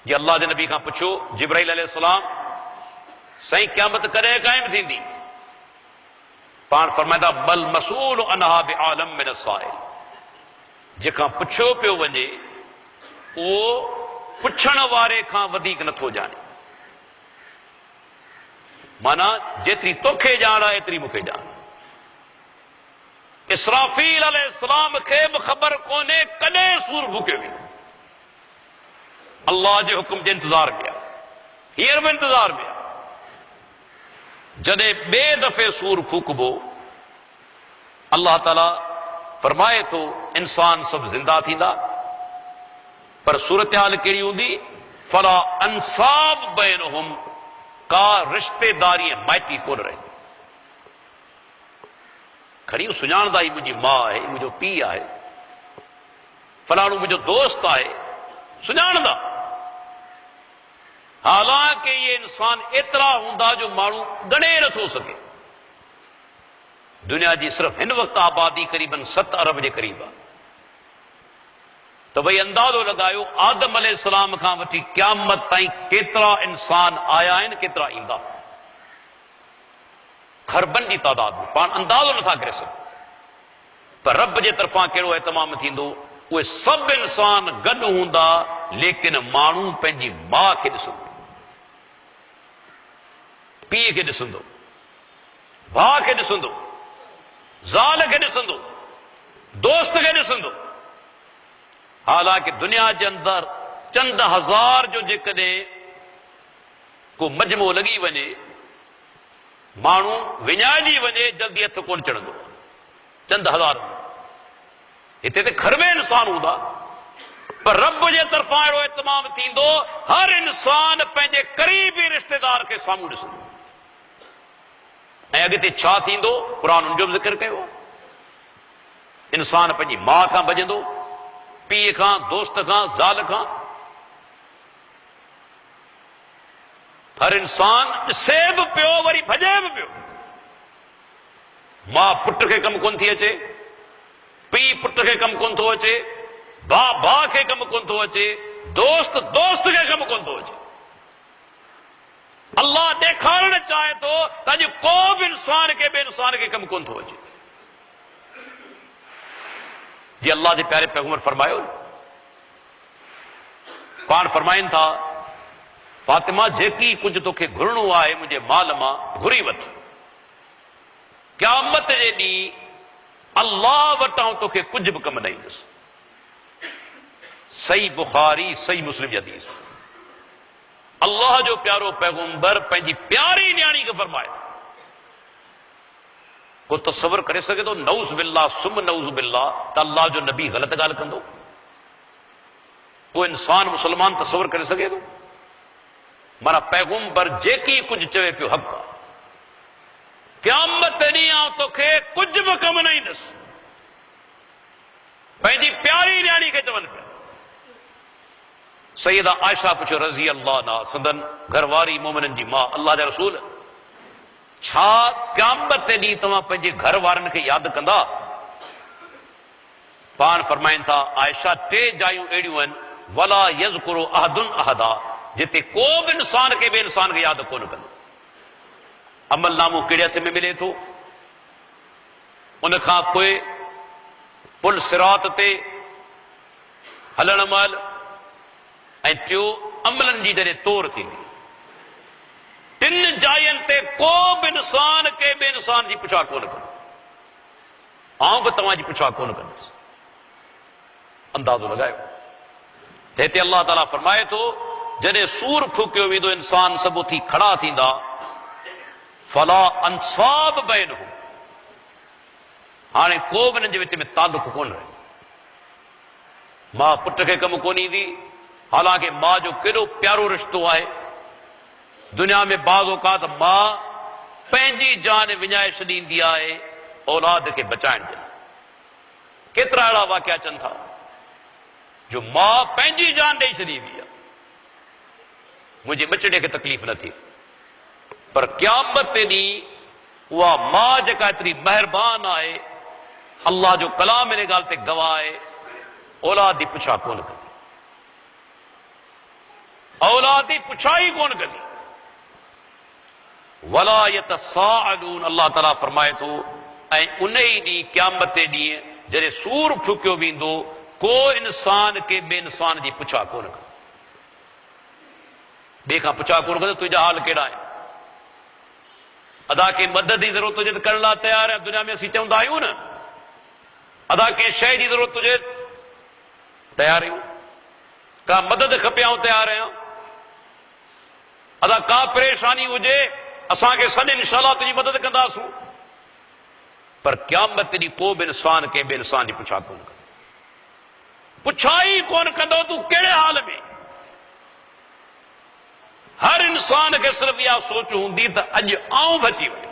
ये अल्लाह जे नबी खां पुछो जिब्राइल अलैहिस्सलाम, साईं क़यामत कॾहिं क़ाइम थींदी? पाण फरमाईंदा बल मसूल अनहा बिआलम मिन अस्साइल। जेका पुछियो पियो वञे उहो पुछण वारे खां वधीक नथो ॼाणे। माना जेतिरी तोखे ॼाण आहे एतिरी मूंखे ॼाण। इसराफील अलैहिस्सलाम खे बि ख़बर कोन्हे कॾहिं सूर फूकियो वेंदो। अल्लाह जे हुकुम जे इंतज़ार में आहे, हींअर बि इंतज़ार में आहे। जॾहिं 2 दफ़े सूर फूकबो, अल्लाह ताला फरमाए थो इंसान सभु ज़िंदा थींदा, पर सूरत हाल कहिड़ी हूंदी? फला अंसाब बैनहुम, का रिश्तेदारी माइटी कोन रहे। खणी सुञाणंदा ही मुंहिंजी माउ आहे, मुंहिंजो पीउ आहे, फलाणो मुंहिंजो दोस्त आहे, सुञाणंदा। हालांकि ये इंसान एतिरा हूंदा जो माण्हू ॻणे नथो सघे। दुनिया जी सिर्फ़ हिन वक़्तु आबादी क़रीबन 7 अरब जे क़रीब आहे। त भई अंदाज़ो लॻायो आदम अलैहिस्सलाम खां वठी क़यामत ताईं केतिरा इंसान आया आहिनि, केतिरा ईंदा। खरबनि जी तादाद में पाण अंदाज़ो नथा करे सघूं। पर रब जे तरफ़ां कहिड़ो एतमाम थींदो, उहे सभु इंसान गॾु हूंदा, लेकिन माण्हू पंहिंजी माउ खे ॾिसंदो, पीउ खे ॾिसंदो, भाउ खे ॾिसंदो, ज़ाल खे ॾिसंदो, दोस्त खे ॾिसंदो। हालांकि दुनिया जे अंदरि चंद हज़ार जो जेकॾहिं को मजमो लॻी वञे, माण्हू विञाइजी वञे, जल्दी हथ कोन चढ़ंदो। चंद हज़ार हिते त खरबे इंसान हूंदा, पर रब जे तरफां अहिड़ो इतमाम थींदो, हर इंसान पंहिंजे क़रीबी रिश्तेदार खे साम्हूं ॾिसंदो। ऐं अॻिते छा थींदो, क़ुर उनजो बि ज़िक्र कयो। इंसान पंहिंजी माउ खां भॼंदो, पीउ खां, दोस्त खां, ज़ाल खां। हर इंसान ॾिसे बि पियो, वरी भॼे बि पियो। मां पुट खे कमु कोन थी अचे, पीउ पुट खे कमु कोन थो अचे, भाउ भाउ खे कमु कोन थो अचे, दोस्त दोस्त खे कमु कोन थो अचे। अल्लाह ॾेखारणु चाहे थो त अॼु को बि इंसान खे ॿिए इंसान खे कमु कोन थो अचे। जीअं अल्लाह जे प्यारे पैगंबर फरमायो, पाण फरमाइनि था, फातिमा जेकी कुझु तोखे घुरणो आहे मुंहिंजे माल मां घुरी वठ। क़यामत जे ॾींहुं अल्लाह वटां तोखे कुझु बि कमु न ईंदुसि। सही बुखारी, सही मुस्लिम जी हदीस। अल्लाह जो प्यारो पैगंबर पंहिंजी प्यारी न्याणी खे फरमाए, को तसवर करे सघे थो नऊज़ बिल्लाह सुम नऊज़ बिल्लाह त अल्लाह जो नबी ग़लति ॻाल्हि कंदो? को इंसान मुसलमान तसवर करे सघे थो? माना पैगंबर जेकी कुझु चवे पियो हक़ आहे। क़यामत ॾींहुं तोखे कुझु बि कमु न ईंदुसि। पंहिंजी प्यारी न्याणी खे चवनि पिया। सैयदा आयशा पुछियो रज़ी अल्लाह अन्हा, संदन घरवारी मोमिननि जी मां, अल्लाह जा रसूल, छा क़यामत ॾींहुं तव्हां पंहिंजे घर वारनि खे यादि कंदा? पाण फरमाइनि था, आयशा टे जायूं अहिड़ियूं आहिनि, वला यज़कुरु अहदुन अहदा, जिते को बि इंसान खे ॿिए इंसान खे यादि कोन कंदो। अमलनामो कहिड़े हथ में मिले थो? उन खां पोइ पुल सिरात ते हलण महिल, ऐं टियों अमलनि जी जॾहिं तौर थींदी। टिन जायुनि ते को बि इंसान के ॿिए इंसान जी पुछा कोन कंदो। आउं बि तव्हांजी पुछा कोन कंदुसि। अंदाज़ो लॻायो। हिते अल्लाह ताला फरमाए थो, जॾहिं सूर फूकियो वेंदो, इंसान सभु उथी खड़ा थींदा, फला अंसाब बैनहुम, हाणे को बि हिननि जे विच में तालुक कोन रहे। मां पुट खे कमु कोन ईंदी, हालांकि मां जो केॾो प्यारो रिश्तो आहे। दुनिया में बाज़ औक़ात मां पंहिंजी जान विञाए छॾींदी आहे औलाद खे बचाइण जे लाइ। केतिरा अहिड़ा वाक़िया अचनि था जो मां पंहिंजी जान ॾेई छॾींदी आहे, मुंहिंजे बचड़े खे तकलीफ़ न थिए। पर क़यामत ॾींहुं उहा मां जेका एतिरी महिरबान आहे, अल्लाह जो कलाम इन ॻाल्हि ते गवाह आहे, औलाद जी पुछा कोन कंदी। औलाद जी पुछा ई कोन कंदी। वला यतसाअलून, अल्लाह ताला फरमाए थो, ऐं उन ई ॾींहुं क़यामत ॾींहुं जॾहिं सूर फूकियो वेंदो, को इंसान के ॿिए इंसान जी पुछा कोन कंदो। ॿिए खां पुछा कोन कंदो, तुंहिंजा हाल कहिड़ा आहिनि? अदा के मदद जी ज़रूरत हुजे त करण लाइ तयार आहे। दुनिया में असीं चवंदा आहियूं न, अदा कंहिं शइ जी ज़रूरत हुजे तयार आहियूं, का मदद खपे आऊं तयार आहियां, अदा का परेशानी हुजे असांखे सॾ, इंशाअल्लाह तुंहिंजी मदद कंदासूं। पर क़यामत ॾींहुं को बि इंसान के ॿिए इंसान जी पुछा कोन कंदो। पुछा ई कोन कंदो तूं कहिड़े हाल में। हर इंसान खे सिर्फ़ इहा सोच हूंदी त अॼु आऊं बची वञे,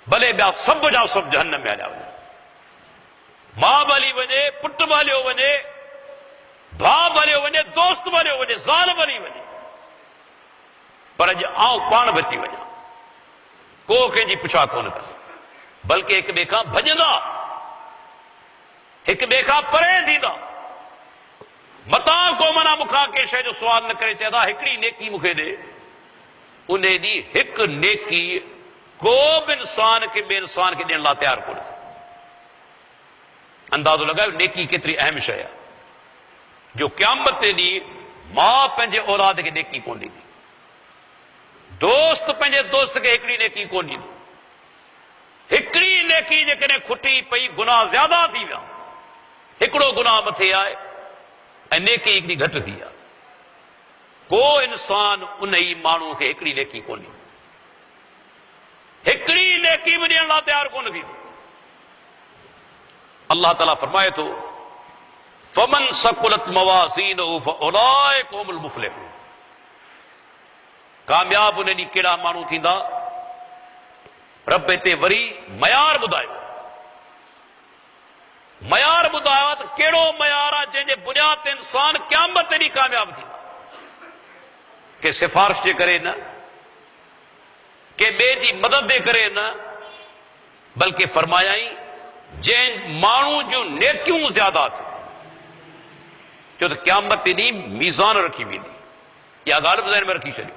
भले ॿिया सभु जा सभु जहन्नम में हलिया वञे। मां बि हली वञे, पुट बि हलियो वञे, भाउ बि हलियो वञे, दोस्त बि हलियो वञे, ज़ाल बि हली वञे, पर अॼु आऊं पाण बची वञा। को कंहिंजी पुछा कोन कंदो, बल्कि हिक ॿिए खां भॼंदा, हिक ॿिए खां परे थींदा। मतां को मना मूंखां कंहिं शइ जो सुवाल न करे चवंदा हिकिड़ी नेकी मूंखे ॾे, उन ॾींहुं हिकु नेकी को बि इंसान खे ॿिए इंसान खे ॾियण लाइ तयारु कोन थिए। अंदाज़ो लॻायो नेकी केतिरी अहम शइ आहे, जो क़यामत ॾींहुं मां पंहिंजे औलाद खे नेकी कोन ॾींदी, दोस्त पंहिंजे दोस्त खे हिकिड़ी नेकी कोन ॾींदो। हिकिड़ी नेकी जेकॾहिं खुटी पई, गुनाह ज़्यादा थी विया, हिकिड़ो गुनाह मथे आहे ऐं नेकी हिकिड़ी घटि थी आहे। को इंसान उन ई माण्हू खे हिकिड़ी नेकी कोन ॾींदो, हिकिड़ी नेकी बि ॾियण लाइ तयारु कोन थींदो। अल्लाह ताला फरमाए थो, फमन सकुलत मवाज़ीनुहु फउलाइका हुमुल मुफ़्लिहून। कामयाब उन ॾींहुं कहिड़ा माण्हू थींदा? रब हिते वरी मयार ॿुधायो। मयार ॿुधायो त कहिड़ो मयार आहे जंहिंजे बुनियाद ते इंसान क़यामत ॾींहुं कामयाब थींदा? के सिफारिश जे करे न, के ॿिए जी मदद जे करे न, बल्कि फरमायाई जंहिं माण्हू जूं नेकियूं ज्यादा थियूं, छो त क़यामत ॾींहुं मीज़ान रखी वेंदी। इहा ॻाल्हि ज़हन में रखी छॾियो।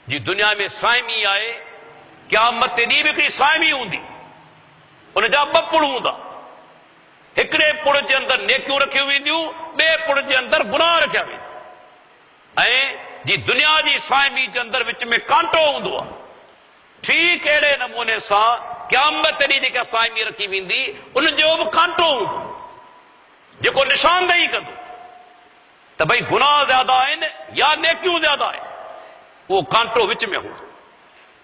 जी दुनिया में साइमी आहे, क़यामत ॾींहुं बि हिकिड़ी साइमी हूंदी, उन जा ॿ पुड़ हूंदा। हिकिड़े पुड़ जे अंदरि नेकियूं रखियूं वेंदियूं, ॿिए पुड़ जे अंदरि गुनाह रखिया वेंदा। ऐं जी दुनिया जी साइमी जे अंदरि विच में कांटो हूंदो आहे। ठीक अहिड़े नमूने सां क़यामत ॾींहुं जेका साइमी रखी वेंदी, उन जो बि कांटो हूंदो जेको निशानदेही कंदो त भई गुनाह ज्यादा आहिनि या नेकियूं ज्यादा आहिनि। उहो कांटो विच में हूंदो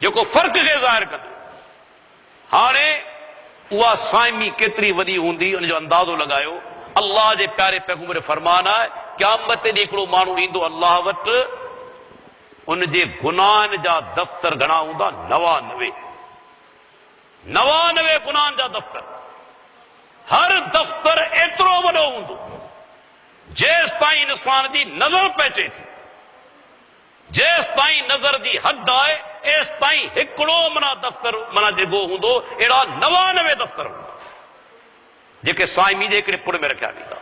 जेको फ़र्क़ खे ज़ाहिर कंदो। हाणे उहा साइमी केतिरी वॾी हूंदी, उनजो अंदाज़ो लॻायो। अल्लाह जे प्यारे पैगंबर फरमान आहे, क़यामत ॾींहुं हिकिड़ो माण्हू ईंदो अल्लाह वटि, उनजे गुनाहनि जा दफ़्तर घणा हूंदा? 99 गुनाहनि जा दफ़्तर। हर दफ़्तर एतिरो वॾो हूंदो जेसि ताईं इंसान जी नज़र पहुचे थी। जेसि ताईं नज़र जी हद आहे, एसि ताईं हिकिड़ो मना दफ़्तर मना जेको हूंदो, अहिड़ा 99 दफ़्तर हूंदा जेके साइमी जे हिकिड़े पुड़ में रखिया वेंदा।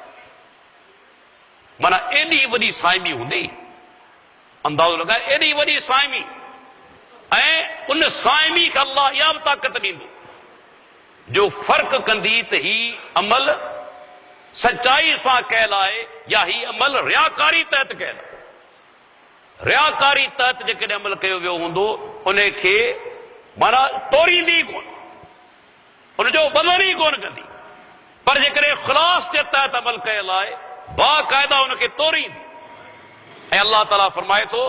माना एॾी वॾी साइमी हूंदी, अंदाज़ो लॻाए, एॾी वॾी साइमी। ऐं उन साइमी खे अल्लाह इहा बि ताक़त ॾींदो जो फ़र्क़ कंदी त ही अमल सचाई सां कयल आहे या ही अमल रियाकारी तहत कयल आहे। रियाकारी तहत जेकॾहिं अमल कयो वियो हूंदो, उन खे माना तोड़ींदी कोन, उनजो बदल ई कोन कंदी। पर जेकॾहिं ख़िलास जे तहत अमल कयल आहे, बाक़ाइदा उनखे तोड़ींदी। ऐं अल्लाह ताला फरमाए थो,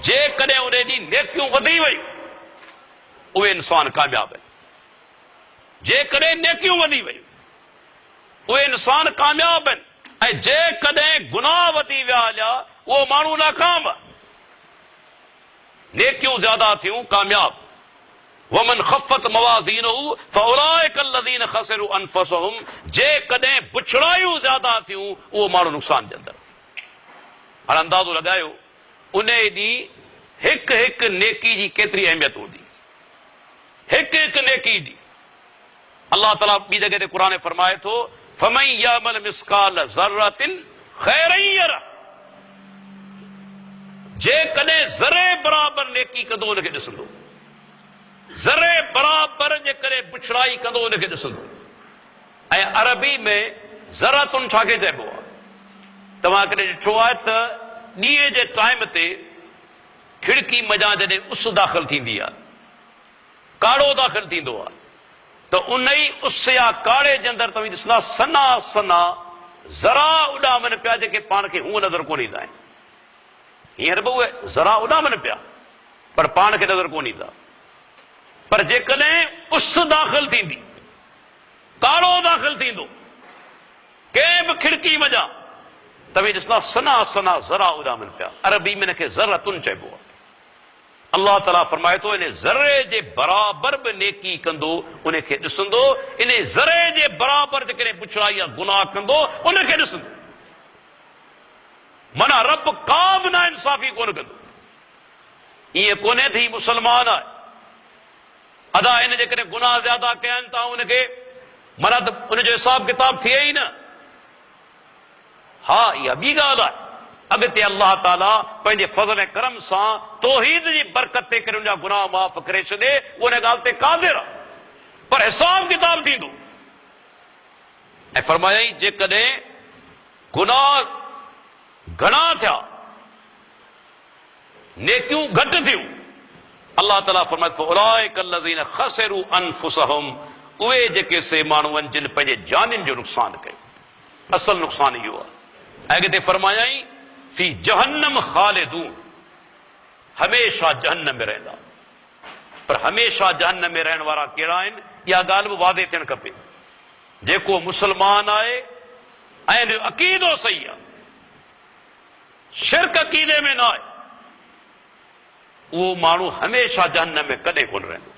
जेकॾहिं उन ॾींहुं नेकियूं वधी वयूं, उहे इंसान कामयाब आहिनि। जेकॾहिं नेकियूं वधी वयूं, उहे इंसान कामयाब आहिनि। ऐं जेकॾहिं गुनाह वधी विया हलिया, उहो माण्हू नाकाम आहे। नेकियूं ज्यादा थियूं, कामयाब। वमन खफ़त मवाज़ीनुहु फउलाइका अल्लज़ीना ख़सिरू अनफुसहुम। जेकॾहिं बुछड़ायूं ज्यादा थियूं, उहो माण्हू नुक़सान जे अंदरि। हाणे अंदाज़ो लॻायो उन ॾींहुं हिकु हिकु नेकी जी केतिरी अहमियत हूंदी। हिकु हिकु नेकी जी। अल्लाह ताला ॿी जॻह ते क़ुर में फरमाए थो, फमन यअमल मिस्काल ज़र्रतिन ख़ैरन यरह। जेकॾहिं ज़रे बराबरि नेकी कंदो, उनखे ॾिसंदो। ज़रे बराबरि जेकॾहिं बुछड़ाई कंदो, उनखे ॾिसंदो। ऐं अरबी में ज़रतुन छाखे चइबो आहे? तव्हां कॾहिं ॾिठो आहे त ॾींहं जे टाइम ते खिड़की मज़ा जॾहिं उस दाख़िल थींदी आहे, काड़ो दाख़िल थींदो आहे, त उन ई उस या काड़े जे अंदरि तव्हां ॾिसंदा सना सना ज़रा उॾामनि पिया, जेके पाण खे हूअं नज़र कोन ईंदा आहिनि। हींअर बि उहे ज़रा उॾामनि पिया, पर पाण खे नज़र कोन ईंदा। पर जेकॾहिं उस दाख़िल थींदी, काड़ो दाख़िल थींदो कंहिं बि खिड़की मज़ा, तव्हां ॾिसंदा सना सना ज़रा उॾामनि पिया। अरबी में हिनखे ज़रतुन चइबो आहे। अल्लाह ताला फरमाए थो, इन ज़रे जे बराबरि बि नेकी कंदो, उनखे ॾिसंदो। इन ज़रे जे बराबरि जेकॾहिं बुछड़ाई या गुनाह कंदो, उनखे ॾिसंदो। माना रब का बि ना इंसाफ़ी कोन कंदो। ईअं कोन्हे थी मुसलमान आहे, अदा हिन जेकॾहिं गुनाह ज्यादा कया आहिनि, तव्हां उनखे माना त उनजो हिसाब किताब थिए ई न। हा, इहा ॿी ॻाल्हि आहे। अॻिते अल्लाह ताला पंहिंजे फज़ल ऐं करम सां तौहीद जी बरकत ते करे उनजा गुनाह माफ़ करे छॾे, उन ॻाल्हि ते क़ादिर आहे। पर हिसाब किताब थींदो। ऐं फरमायई, जेकॾहिं गुनाह घणा थिया, नेकियूं घटि थियूं, अल्लाह ताला फरमाए थो, उलाइका अल्लज़ीना ख़सिरू अनफुसहुम। उहे जेके से माण्हू आहिनि जिन पंहिंजे जानियुनि जो नुक़सान कयो। असल नुक़सान इहो आहे। अॻिते फरमायई, फी जहन्नम ख़ालिदून। हमेशा जहन्नम में रहंदा। पर हमेशा जहन्नम में रहण वारा कहिड़ा आहिनि, इहा ॻाल्हि बि वाज़े थियणु खपे। जेको मुस्लमान आहे, ऐं अक़ीदो सही आहे, शिरक अक़ीदे में न आहे, उहो माण्हू हमेशह जहन्नम में कॾहिं कोन रहंदो।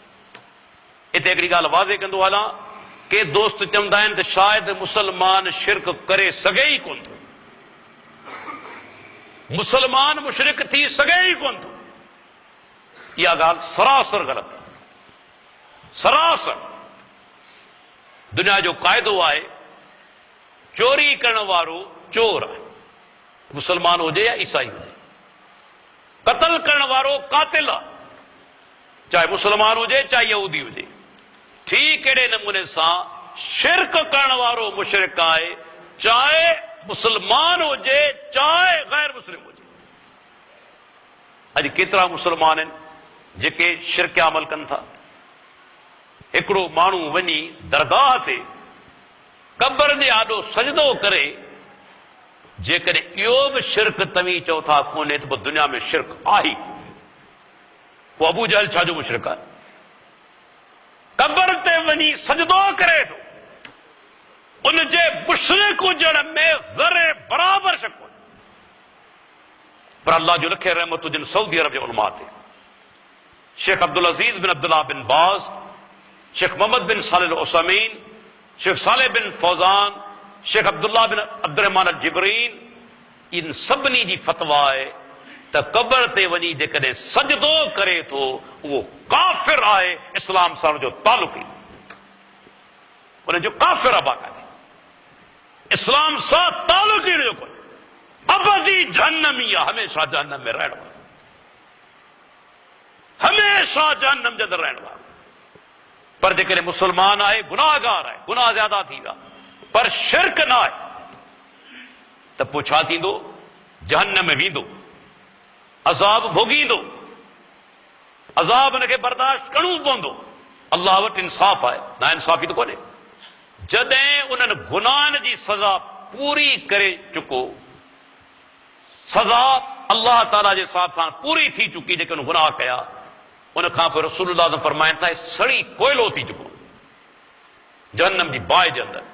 हिते हिकिड़ी ॻाल्हि वाज़े कंदो हलां, के दोस्त चवंदा आहिनि त शायदि मुसलमान शिरक करे सघे ई कोन थो, मुसलमान मुशरिक थी सघे ई कोन थो। इहा ॻाल्हि सरासर ग़लति आहे, सरासर। दुनिया जो क़ाइदो आहे चोरी करण वारो चोर आहे, मुसलमान हुजे या ईसाई हुजे। क़त्ल करण वारो कातिल आहे, चाहे मुसलमान हुजे चाहे यहूदी हुजे। ठीक अहिड़े नमूने सां शिरक करण वारो मुशरिक आहे, चाहे मुसलमान हुजे चाहे गैर मुस्लिम हुजे। अॼु केतिरा मुसलमान आहिनि जेके शिरक अमल कनि था। हिकिड़ो माण्हू वञी दरगाह ते कब्र जे आॾो सजदो करे, जेकॾहिं इहो बि शिरक तव्हीं चओ था कोन्हे त पोइ दुनिया में शिरक आहे। पोइ अबू जहल छा जो मुशरिक आहे? कब्र ते वञी सजदो करे थो, उनजे मुशरिक हुजण में ज़रे बराबर शक कोन्हे। पर अल्लाह जो लखे रहमत हुजनि सऊदी अरब जे उलमा ते, शेख अब्दुल अजीज बिन अब्दुल्ला बिन बाज़, शेख मोहम्मद बिन सालिह अल उसैमीन, शेख सालेह बिन फौजान, शेख अब्दुल्ला बिन अब्दुर्रहमान अल जिब्रीन, इन सभिनी जी फतवा आहे त कब्र ते वञी जेकॾहिं सजदो करे थो उहो काफ़िर आहे, इस्लाम सां जो तालुक ई उनजो काफ़िर आहे, बाक़ाइदा इस्लाम सां तालुक ई हुनजो कोन्हे। अबदी जहन्नमी आहे, हमेशह जहन्नम में रहण वारो, हमेशह जहन्नम जे अंदरि रहण वारो। पर जेकॾहिं मुसलमान आहे, गुनाहगार आहे, गुनाह ज्यादा थी विया, पर शिरक न आहे, त पोइ छा थींदो? जहन्नम में वेंदो, अज़ाब भोगींदो, अज़ाब हुनखे बर्दाश्त करणो पवंदो। अल्लाह वटि इंसाफ़ आहे, ना इंसाफ़ी त कोन्हे। जॾहिं उन्हनि गुनाहनि जी सज़ा पूरी करे चुको, सज़ा अल्लाह ताला जे हिसाब सां पूरी थी चुकी, जेके उन गुनाह कया, उन खां पोइ रसूलुल्लाह फरमाइनि था सड़ी कोयलो थी चुको जहन्नम जी बाहि जे अंदरि।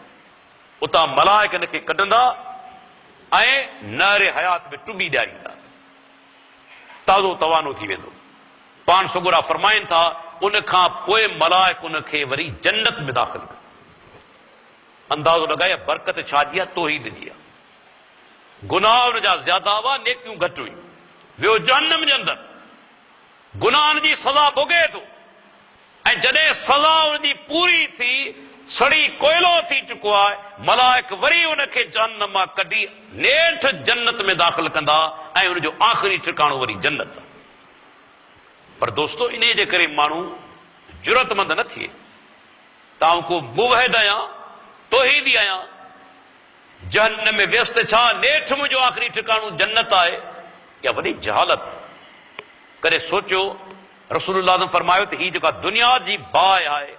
उतां मलाइक हिनखे कढंदा ऐं नारे हयात में टुॿी ॾियारींदा, ताज़ो तवानो थी वेंदो। पाण सुगुरा फरमाइनि था उन खां पोइ मलाइक उनखे वरी जन्नत में दाख़िल कनि। अंदाज़ो लॻाए बरकत छा जी आहे? तौहीद जी आहे। गुनाह हुनजा ज्यादा हुआ, नेकियूं घटि हुयूं, वियो जहन्नम जे अंदरि, गुनाहनि जी सज़ा भोगे थो, ऐं जॾहिं सज़ा हुनजी पूरी थी सड़ी कोयलो थी चुको आहे, मलाइक वरी उनखे जहन्नम मां कढी नेठि जन्नत में दाख़िल कंदा ऐं उनजो आख़िरी ठिकाणो वरी जन्नत आहे। पर दोस्तो, इन जे करे माण्हू जुरतमंद न थिए। तां को मुवहिद आहियां, तौहीदी आहियां, जहन्नम में व्यस्त छा नेठि मुंहिंजो आख़िरी ठिकाणो जन्नत आहे, या वॾी जहालत। करे सोचियो, रसूलुल्लाह ने फरमायो त ही जेका दुनिया जी बाहि आहे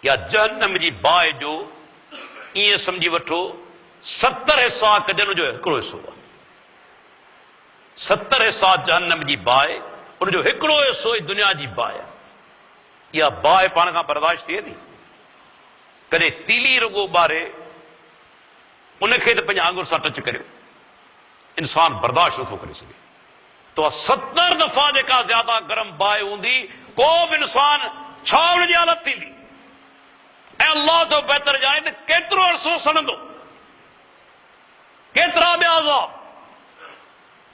या जहन्नम जी बाहि जो ईअं सम्झी वठो 70 हिसा कढण जो हिकिड़ो हिसो आहे। 70 हिसा जहन्नम जी बाहि, उनजो हिकिड़ो हिसो ई दुनिया जी बाहि आहे। इहा बाहि पाण खां बर्दाश्त थिए थी? कॾहिं तीली रुगो ॿारे उनखे त पंहिंजे आंगुर सां टच करियो, इंसान बर्दाश्त नथो करे सघे। तो 70 दफ़ा जेका ज्यादा गरम बाहि हूंदी, को बि इंसान छा उनजी हालत थींदी? ऐं अल्लाह तो बहितर ॼाणे त केतिरो अरसो सड़ंदो, केतिरा ॿिया अज़ाब।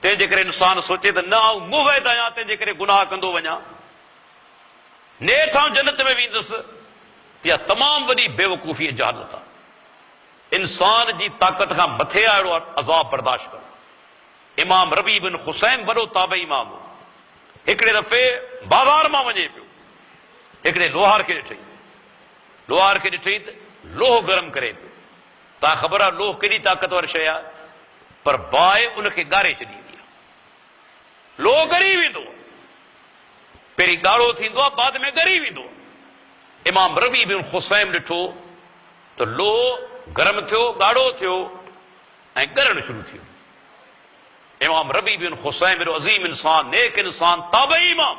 तंहिंजे करे इंसान सोचे त न आऊं मुवहिद आहियां, तंहिंजे करे गुनाह कंदो वञा, नेठां जन्नत में वेंदुसि। इहा तमामु वॾी बेवकूफ़ी जहालत आहे। इंसान जी ताक़त खां मथे आहे अहिड़ो अज़ाब बर्दाश्त करणु। इमाम रबी बिन हुसैन वॾो ताबई इमाम हो, हिकिड़े दफ़े बाज़ार मां वञे पियो, हिकिड़े लोहार खे ॾिठई, लोहार खे ॾिठई त लोह गरम करे पियो। तव्हां ख़बर आहे लोह केॾी ताक़तवर शइ आहे, पर बाहि उनखे ॻारे छॾींदी आहे। लोह ॻरी वेंदो, पहिरीं ॻाढ़ो थींदो आहे, बाद में ॻरी वेंदो आहे। इमाम रबी बिन हुसैन ॾिठो त लोह गरम थियो, ॻाढ़ो थियो ऐं ॻरणु शुरू थियो। इमाम रबी बिन हुसैन एॾो अज़ीम इंसान, नेक इंसान, ताबई इमाम।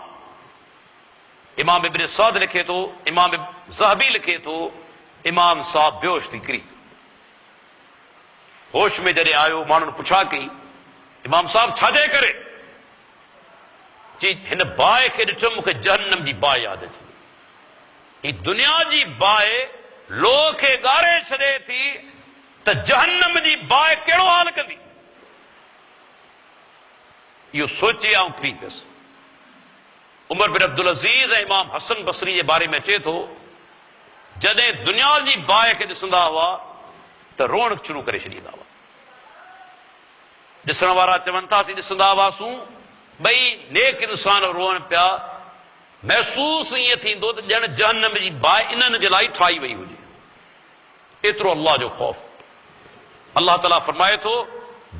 इमाम इब्न सअद लिखे थो, इमाम ज़हबी लिखे थो, इमाम साहब बेहोश थी किरी। होश में जॾहिं आयो, माण्हुनि पुछा कई, इमाम साहब छाजे करे? चई हिन बाहि खे ॾिठो, मूंखे जहन्नम जी बाहि यादि अची। ही दुनिया जी बाहि लोह खे ॻारे छॾे थी, त जहन्नम जी बाहि कहिड़ो हाल कंदी? इहो सोचे ऐं फ्री पियसि। उमर बिन अब्दुल अज़ीज़ ऐं इमाम हसन बसरी जे बारे में अचे थो, जॾहिं दुनिया जी बाहि खे ॾिसंदा हुआ त रोअण शुरू करे छॾींदा हुआ। ॾिसण वारा चवनि था, असीं ॾिसंदा हुआसीं ॿई नेक इंसान रोअण पिया, महसूस ईअं थींदो त ॼण जहन्नम जी बाहि इन्हनि जे लाइ ठाही वई हुजे। एतिरो अल्लाह जो ख़ौफ़। अल्लाह ताला फरमाए थो,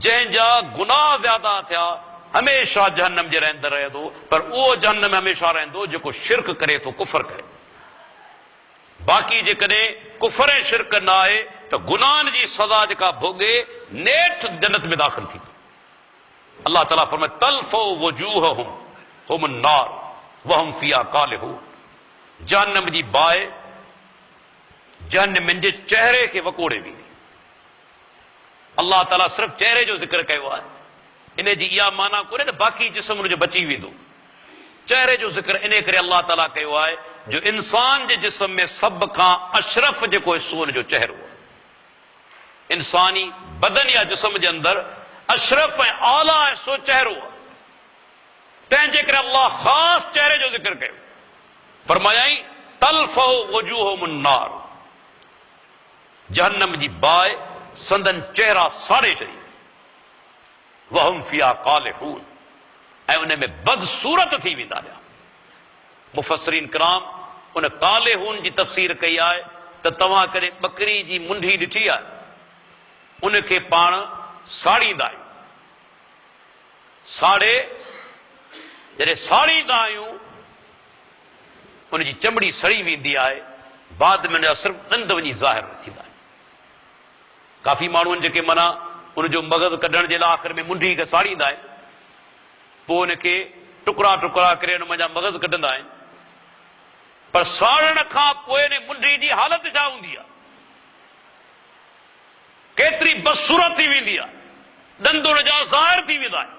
जंहिंजा गुनाह ज्यादा थिया हमेशा जहन्नम जे अंदरि रहे थो, पर उहो जहन्नम में हमेशा रहंदो जेको शिरक करे थो, कुफर करे। बाक़ी जेकॾहिं कुफर ऐं शिरक न आहे त गुनाहनि जी सज़ा जेका भोगे नेठ जन्नत में दाख़िल थींदो। अल्लाह ताला फरमाए, तल्फो वजूहहुम हुम नार वहुम फिहा कालिहून। जहन्नम जी बाहि जहन्नम जे चेहरे खे वकोड़े वेंदी। अल्लाह ताला सिर्फ़ चेहरे जो ज़िक्र कयो आहे, इन जी इहा माना कोन्हे त बाक़ी जिस्म हुनजो बची वेंदो। चेहरे जो ज़िक्र इन करे अल्लाह ताला कयो आहे जो इंसान जे जिस्म में सभ खां अशरफ जेको हिस्सो हुनजो चेहरो आहे। इंसानी बदन या जिस्म जे अंदरि अशरफ ऐं आला हिस्सो चेहरो आहे। तंहिंजे करे अल्लाह ख़ासि चेहरे जो ज़िक्र कयो, फरमायाई तल्फो वजूहुम नार। जहन्नम जी बाहि संदन चेहरा साड़े छॾी। वहुम फिहा कालिहून, ऐं उन में बदसूरत थी वेंदा विया। मुफ़स्सिरीन किराम उन कालिहून जी तफ़सीर कई आहे त तव्हां कॾहिं ॿकरी जी मुंडी ॾिठी आहे, उनखे पाण साड़ींदा आहियूं। साड़े जॾहिं साड़ींदा आहियूं उनजी चमड़ी सड़ी वेंदी आहे, बाद में उनजा सिर्फ़ ॾंद वञी ज़ाहिर थींदा आहिनि। काफ़ी माण्हुनि जेके माना उनजो मग़ज़ कढण जे लाइ आख़िर में मुंडी खे साड़ींदा आहिनि, पोइ उनखे टुकड़ा टुकड़ा करे उन जा मग़ज़ कढंदा आहिनि। पर साड़ण खां पोइ इन मुंडी जी हालत छा हूंदी आहे? केतिरी बदसूरत थी वेंदी आहे, ॾंद उन जा ज़ाहिर थी वेंदा आहिनि।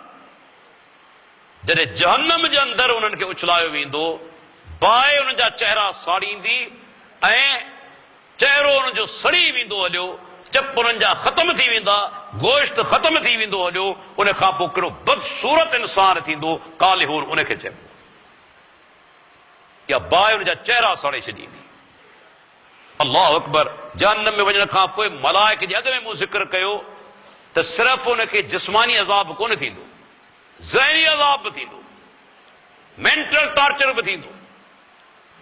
जॾहिं जहन्नम जे अंदरि उन्हनि खे उछलायो वेंदो, बाहि उन जा चेहरा साड़ींदी ऐं चेहरो उनजो सड़ी वेंदो हलियो, चप उन्हनि जा ख़तम थी वेंदा, गोश्त ख़तम थी वेंदो हलियो। उन खां पोइ कहिड़ो बदसूरत इंसान थींदो, कालिहून उनखे चइबो। या बाहि उन जा चेहरा साड़े छॾींदी। अल्लाह अकबर। जहन्नम में वञण खां पोइ मलाइक जे अॻ में मूं ज़िक्र कयो त सिर्फ़ उनखे जिस्मानी अज़ाब कोन थींदो, ज़हनी अज़ाब बि थींदो, मेंटल टॉर्चर बि थींदो।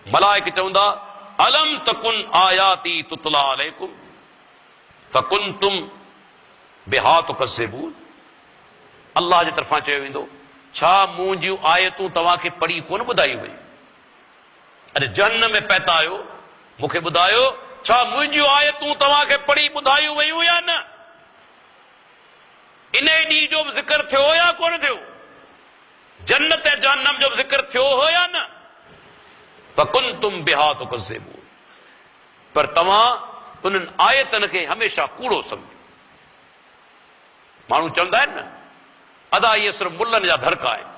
मलाइक चवंदा, अलम तकुन आयाती तुतला अलैकुम फकुंतुम बिहा तुकज़्ज़िबून। अल्लाह जे तरफ़ां चयो वेंदो, छा मूं जूं आयतूं तव्हांखे पढ़ी कोन ॿुधायूं वयूं? अरे जहन्नम में पैदा आहियो, मूंखे ॿुधायो, छा मुंहिंजियूं आयतूं तव्हांखे पढ़ी ॿुधायूं वयूं या न? इन ॾींहं जो बि ज़िक्र थियो या कोन थियो? जन्नत ऐं जहन्नम जो बि ज़िक्र थियो हो या न? फकुंतुम बिहा तुकज़्ज़िबून। पर तव्हां उन्हनि आयतनि खे हमेशा कूड़ो सम्झो। माण्हू चवंदा आहिनि न, अदा इहे सिर्फ़ मुल्लनि जा धड़का आहिनि,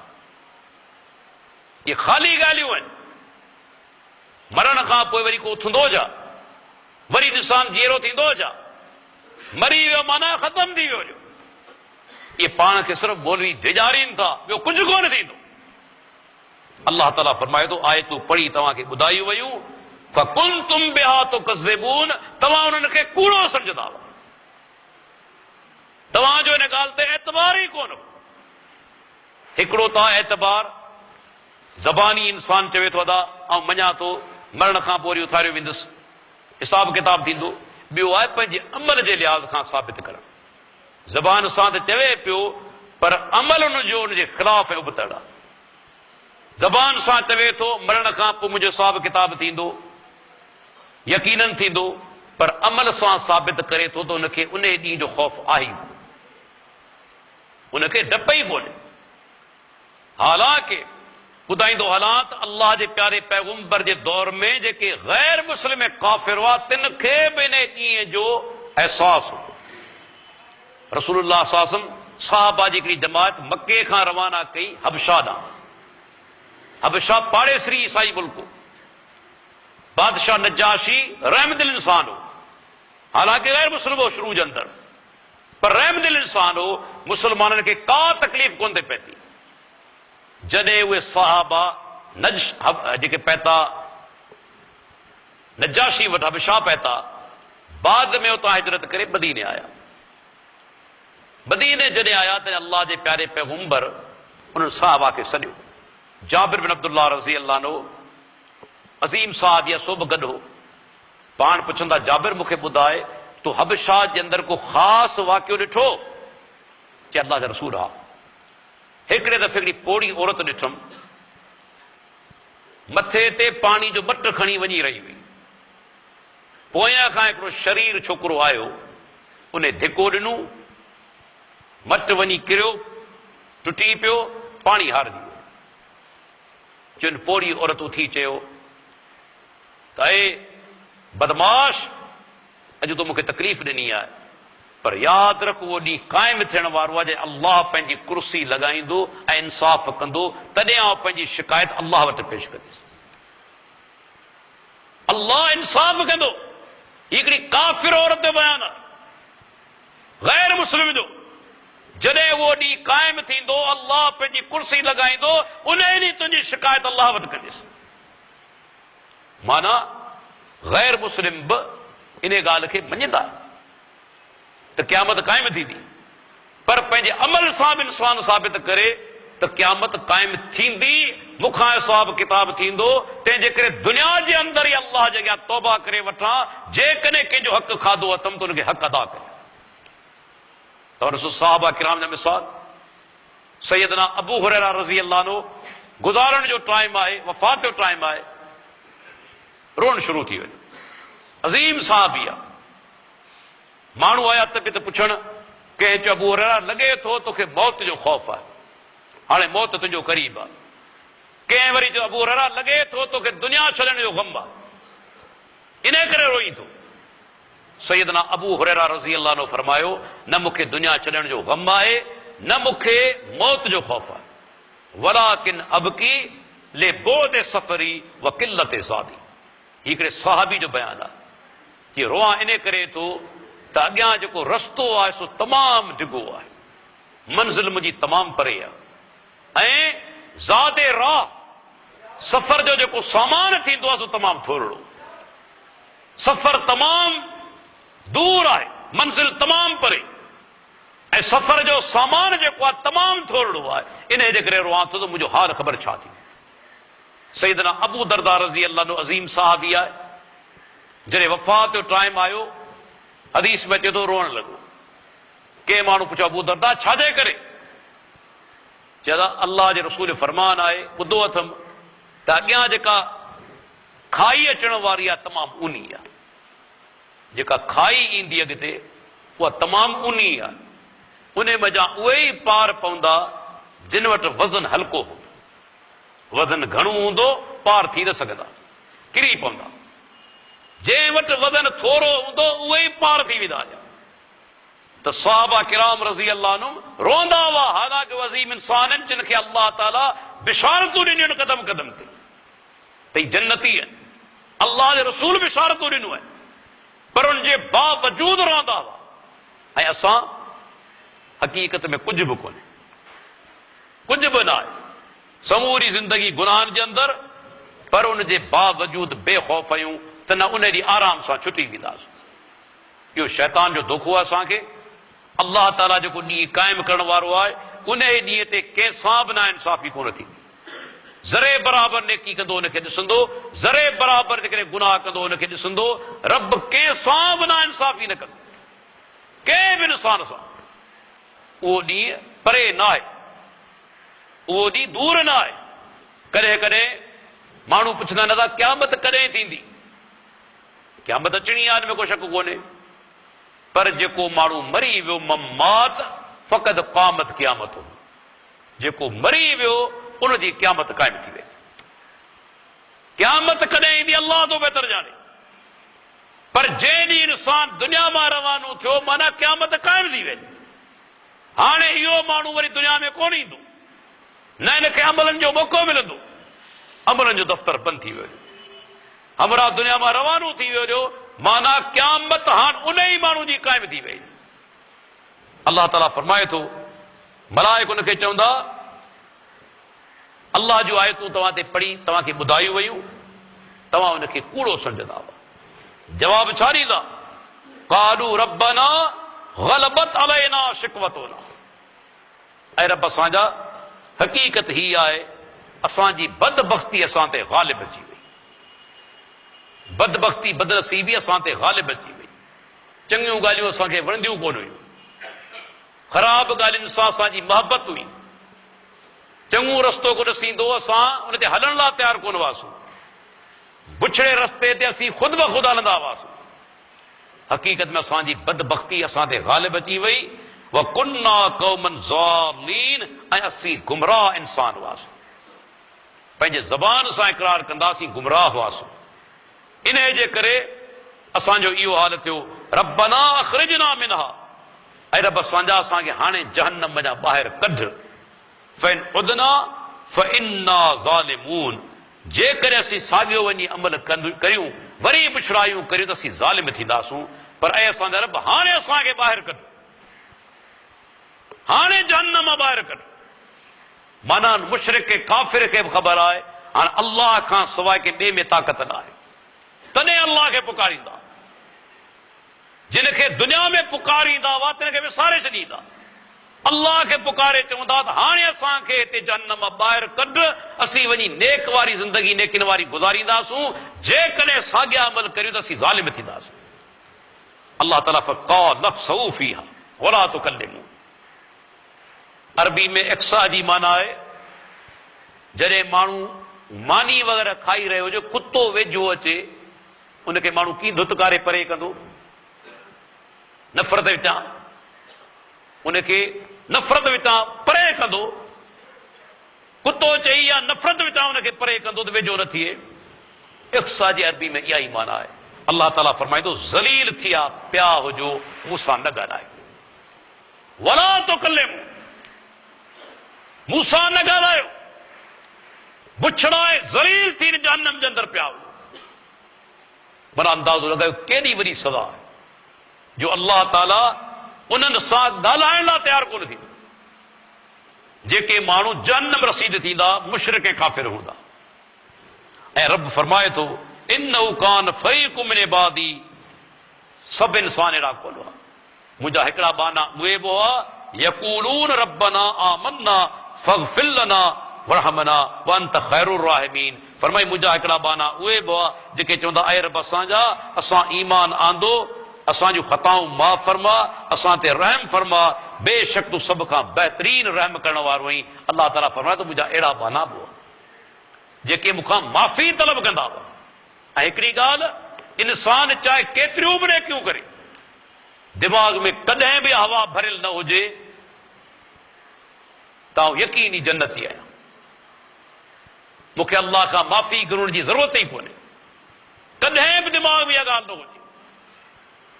इहे ख़ाली ॻाल्हियूं आहिनि। मरण खां पोइ वरी को उथंदो जा, वरी इंसान जीअरो थींदो जा, मरी वियो माना ख़तम थी वियो। इहे पाण खे सिर्फ़ मौलवी डिॼारीनि था, ॿियो कुझु कोन थींदो। अल्लाह ताला फरमाए थो, आयतूं पढ़ी तव्हांखे ॿुधायूं वयूं, फकुंतुम बिहा तुकज़्ज़िबून, तव्हां उन्हनि खे कूड़ो सम्झंदा हुआ। तव्हांजो इन ॻाल्हि ते एतबार ई कोन हो। हिकिड़ो त एतबार ज़बानी इंसान चवे थो अदा ऐं मञा थो, मरण खां पोइ वरी उथारियो वेंदुसि, हिसाब किताब थींदो। ॿियो आहे पंहिंजे अमल जे लिहाज़ खां साबित करणु। ज़बान सां त चवे पियो, पर अमल हुनजो हुनजे ख़िलाफ़ ऐं उबतड़ आहे। ज़बान सां चवे थो मरण खां पोइ मुंहिंजो हिसाब किताब थींदो, यकीनन थींदो, पर अमल सां साबित करे थो त उनखे उन ॾींहं जो ख़ौफ़ आहे, उनखे डप ई कोन्हे। हालांकि ॿुधाईंदो हालात अल्लाह जे प्यारे पैगंबर जे दौर में जेके गैर मुस्लिम काफ़िर हुआ, तिन खे बि इन ॾींहं जो अहसास हो। रसूलुल्लाह सल्लल्लाहु अलैहि वसल्लम सहाबा जी हिकिड़ी जमात मके खां रवाना कई हबशा ॾांहुं। हबशा पाड़ेसरी ईसाई मुल्क, बादशाह नजाशी रहमदिल इंसान हो, हालांकि गैर मुस्लिम हो शुरू जे अंदर, पर रहमदिल इंसान हो, मुसलमाननि खे का तकलीफ़ कोन थी पए। जॾहिं उहे सहाबा जेके पहुता नजाशी वटि हबशा पहुता, बाद में उतां हिजरत करे मदीने आया। मदीने जॾहिं आया त अल्लाह जे प्यारे पैगंबर उन्हनि सहाबा खे सॾियो। जाबिर बिन अब्दुल्लाह रज़ी अल्लाह अन्हु अज़ीम साहब या सोभ गॾु हो। पाण पुछंदा, जाबिर मूंखे ॿुधाए तूं हबशा जे अंदरि को ख़ासि वाक़ियो ॾिठो? चए अल्लाह जा रसूल हा। हिकिड़े दफ़े हिकिड़ी पोड़ी औरत ॾिठमि, मथे ते पाणी जो बट खणी वञी रही हुई। पोयां खां हिकिड़ो शरीर छोकिरो आयो, उन धिको ॾिनो, मट वञी किरियो, टुटी पियो, पाणी हारजी वियो। चुन पोड़ी औरत उथी चयो त ए बदमाश, अॼु तो मूंखे तकलीफ़ ॾिनी आहे, पर यादि रख उहो ॾींहुं क़ाइमु थियण वारो आहे जॾहिं अल्लाह पंहिंजी कुर्सी लॻाईंदो ऐं इंसाफ़ कंदो, तॾहिं आउं पंहिंजी शिकायत अल्लाह वटि पेश कंदुसि। अल्लाह इंसाफ़ कंदो। हिकिड़ी काफ़िर औरत जो बयान आहे, गैर मुस्लिम जो। जॾहिं उहो ॾींहुं क़ाइमु थींदो, अल्लाह पंहिंजी कुर्सी लॻाईंदो, उन ॾींहुं तुंहिंजी शिकायत अल्लाह वटि कंदुसि। माना गैर मुस्लिम बि इन ॻाल्हि खे मञंदा त क़यामत क़ाइमु थींदी, पर पंहिंजे अमल सां बि इंसान साबित करे त क़यामत क़ाइमु थींदी, मूंखां हिसाब किताब थींदो। तंहिंजे करे दुनिया जे अंदरि ई अल्लाह जे अॻियां तौबा करे वठां, जेकॾहिं कंहिंजो हक़ खाधो अथमि त हुनखे हक़ अदा कयां। और सहाबा किराम जा मिसाल, सैयदना अबू हुरैरा रज़ी अल्लाह अन्हु, गुज़ारण जो टाइम आहे, वफ़ात जो टाइम आहे, रोअण शुरू थी वञे। अज़ीम साहबी आहे। माण्हू आया तबियत पुछण, कंहिं चयो अबू हुरैरा लॻे थो तोखे मौत जो ख़ौफ़ आहे, हाणे मौत तुंहिंजो क़रीब आहे। कंहिं वरी चयो अबू हुरैरा लॻे थो तोखे दुनिया छॾण जो ग़म आहे, इन करे रोई थो। सैयदना अबू हुरैरा रज़ी अल्लाह अन्हु फरमायो, न मूंखे दुनिया छॾण जो ग़म आहे, न मूंखे मौत जो ख़ौफ़ आहे, वलाकिन अबकी ले बोद सफ़री व क़िल्लत ज़ादी। हिकिड़े सहाबी जो बयान आहे कि रोआ इन करे थो त अॻियां जेको रस्तो आहे सो तमामु डिघो आहे, मंज़िल मुंहिंजी तमामु परे आहे, ऐं ज़ादे राह, सफ़र जो जेको सामान थींदो आहे सो तमामु थोरो, सफ़र तमामु दूर आहे, मंज़िल तमामु परे, ऐं सफ़र जो सामान जेको आहे तमामु थोरो आहे। इन जे करे रोआं थो त मुंहिंजो हाल ख़बर छा थी। सैयदना अबू दरदा रज़ी अल्लाह अन्हु अज़ीम साहबी आहे। जॾहिं वफ़ात जो टाइम आयो, हदीस में अचे थो रोअण लॻो। कंहिं माण्हू पुछो अबू दरदा छाजे करे? चयो अल्लाह जे रसूल फरमान आहे, ॿुधो अथमि त अॻियां जेका खाई अचण वारी आहे तमामु ऊनी आहे, जेका खाई ईंदी अॻिते उहा तमामु ऊनी आहे, उन मज़ा उहे ई पार पवंदा जिन वटि वज़न हल्को हूंदो। वज़न घणो हूंदो पार थी न सघंदा, किरी पवंदा। जंहिं वटि वज़न थोरो हूंदो उहे ई पार थी वेंदा। त सहाबा किराम रज़ी अल्लाह अन्हुम रोंदा हुआ, हालांकि वज़ीम इंसान आहिनि जिन खे अल्लाह ताला बिशारतूं ॾिनियूं आहिनि क़दम क़दम ते, त जन्नती आहिनि, अल्लाह जे रसूल बिशारतूं ॾिनियूं आहिनि, पर उनजे बावजूद रहंदा हुआ। ऐं असां हक़ीक़त में कुझु बि कोन्हे, कुझु बि न आहे, समूरी ज़िंदगी गुनाहनि जे अंदरि, पर उनजे बावजूद बेखौफ़ आहियूं त न उन ॾींहुं आराम सां छुटी वेंदासीं। इहो शैतान जो धोखो आहे असांखे। अल्लाह ताला जेको ॾींहुं क़ाइमु करण वारो आहे, उन ॾींहं ते कंहिंसां बि नाइंसाफ़ी कोन थींदी। ज़रे बराबरि नेकी कंदो हुनखे ॾिसंदो, ज़रे बराबरि जेकॾहिं गुनाह कंदो हुनखे ॾिसंदो। रब कंहिंसां बि नाइंसाफ़ी न कंदो, कंहिं बि इंसान सां। उहो ॾींहुं परे न आहे, उहो ॾींहुं दूर न आहे। कॾहिं कॾहिं माण्हू पुछंदा आहिनि दादा क़यामत कॾहिं थींदी? क़यामत अचणी आहे, हिन में को शक कोन्हे, पर जेको माण्हू मरी वियो, ममात फ़क़त क़ामत क़यामत हो, जेको मरी वियो उनजी क़यामत क़ाइमु थी वई। क़यामत कॾहिं ईंदी अल्लाह तो बहितर ॼाणे, पर जंहिं ॾींहुं इंसान दुनिया मां रवानो थियो माना क़यामत क़ाइमु थी वई। हाणे इहो माण्हू वरी दुनिया में कोन ईंदो, न हिनखे अमलनि जो मौक़ो मिलंदो, अमलनि जो दफ़्तर बंदि थी वियो, हमरा दुनिया मां रवानो थी वियो, माना क़यामत हाणे उन ई माण्हू जी क़ाइम थी वई। अलाह ताला फरमाए थो, मलाइक उनखे चवंदा अल्लाह जूं आयतूं तव्हां ते पढ़ी तव्हांखे ॿुधायूं वयूं, तव्हां उनखे कूड़ो सम्झंदा हुआ। जवाब छा ॾींदा? क़ालू रब्बना ग़लबत अलैना शिक़वतुना, ऐं रब असांजा हक़ीक़त ही आहे असांजी बदबख़्ती असां ते ग़ालिब अची वई, बदबख़्ती बदनसीबी असां ते ग़ालिब अची वई। चङियूं ॻाल्हियूं असांखे वणंदियूं कोन हुयूं, ख़राब ॻाल्हियुनि सां असांजी मोहबत हुई, चङो रस्तो को ॾसींदो असां उन ते हलण लाइ तयारु कोन हुआसीं, बुछड़े रस्ते ते असीं ख़ुदि ब ख़ुदि हलंदा हुआसीं। हक़ीक़त में असांजी बदबख़्ती असां ते ग़ालिब अची वई। व कुन्ना क़ौमन ज़ालीन, ऐं असीं गुमराह इंसान हुआसीं, पंहिंजे ज़बान सां इक़रार कंदासीं गुमराह हुआसीं। इन जे करे असांजो इहो हाल थियो, रब्बना अख़रिजना मिनहा, ऐं रब असांजा असांखे हाणे जहन्नम जा ॿाहिरि कढ, फ़इन उदना फ़इन्ना ज़ालिमून, जेकॾहिं असीं साॻियो वञी अमल करियूं वरी पुछड़ायूं करियूं त असीं ज़ालिम थींदासूं। पर ऐं असांजा रब हाणे असांखे ॿाहिरि कढ, हाणे जहन्नम मां ॿाहिरि कढ। माना मुशरिक खे काफ़िर खे बि ख़बर आहे हाणे अल्लाह खां सवाइ के ॿिए में ताक़त न आहे, तॾहिं अल्लाह खे पुकारींदा। जिन खे दुनिया में पुकारींदा हुआ तिन खे विसारे छॾींदा, अल्लाह खे पुकारे चवंदा त हाणे असांखे हिते जहन्नम मां ॿाहिरि कढ, असीं वञी नेक वारी ज़िंदगी नेकिन वारी गुज़ारींदासूं, जेकॾहिं साॻिया अमल करियूं त असीं ज़ालिम थींदासूं। अल्लाह ताला फ़क़ाल नफ़्सहू फ़ीहा वला तुकल्लिमू, अरबी में इक्सा जी माना आहे जॾहिं माण्हू मानी वग़ैरह खाई रहियो हुजे, कुतो वेझो अचे, उनखे माण्हू कीअं धुतकारे परे कंदो, नफ़रत विचां उनखे नफ़रत विचां परे कंदो, कुतो चई या नफ़रत विचां उनखे परे कंदो त वेझो न थिए। इक्सा जी अरबी में इहा ई माना आहे। अल्लाह ताला फरमाईंदो ज़लील थिया पिया हुजो, मूंसां न ॻाल्हायो, वला तुकल्लिमू, मूंसां न ॻाल्हायो, बुछड़ाए ज़लील थी जहन्नम जे अंदरि पिया हुजो। पर अंदाज़ो लॻायो केॾी वॾी सज़ा आहे जो अल्लाह ताला उन्हनि सां ॻाल्हाइण लाइ तयारु कोन थींदो, जेके माण्हू जहन्नम रसीद थींदा, मुशरिक ऐं काफ़िर हूंदा। ऐं रब फरमाए थो इन्नहु कान फ़रीक़ुम मिन इबादी, सभु इंसान अहिड़ा कोन हुआ, मुंहिंजा हिकिड़ा बाना उहे बि हुआ, यक़ूलून रब्बना आमन्ना फ़ग़फ़िर लना वरहमना व अंत ख़ैरुर राहिमीन। फरमाई मुंहिंजा हिकिड़ा बाना उहे बि हुआ जेके चवंदा ऐं रब असांजा, असां ईमान आंदो, असांजूं ख़ताऊं माफ़ फरमा, असां ते रहम फरमा, बेशक तूं सभ खां बहितरीन रहम करण वारो आहीं। अल्लाह ताला फरमाए थो मुंहिंजा अहिड़ा बाना बि हुआ जेके मूंखां माफ़ी तलब कंदा हुआ। ऐं हिकिड़ी ॻाल्हि, इंसान चाहे केतिरियूं बि नेकियूं करे, दिमाग़ में कॾहिं बि हवा भरियल न हुजे त आउं यकीनी जन्नती आहियां, मूंखे अल्लाह खां माफ़ी घुरण जी ज़रूरत ई कोन्हे, कॾहिं बि दिमाग़ में इहा ॻाल्हि न हुजे।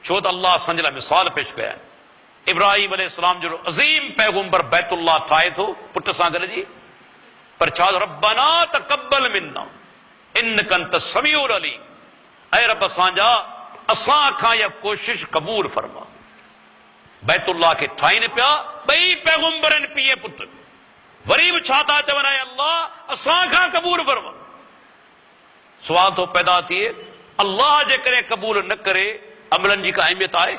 छो त अल्लाह असांजे लाइ मिसाल पेश कया आहे। इब्राहिम अलैहिस्सलाम जो अज़ीम पैगंबर बैतुल्लाह ठाहे थो पुट सां गॾिजी, पर छा रब्बना तक़ब्बल मिन्ना इन्नका अंतस समीउल अलीम, ऐं रब असांजा असां खां इहा कोशिश क़बूल फरमा। बैतुल्लाह खे ठाहिनि पिया ॿई पैगंबर आहिनि, पीउ पुट, वरी बि छा था चवनि ऐं अल्लाह असां खां क़बूल फरमा। सुवाल थो पैदा थिए, अल्लाह जे करे क़बूल न करे अमलनि जी का अहमियत आहे?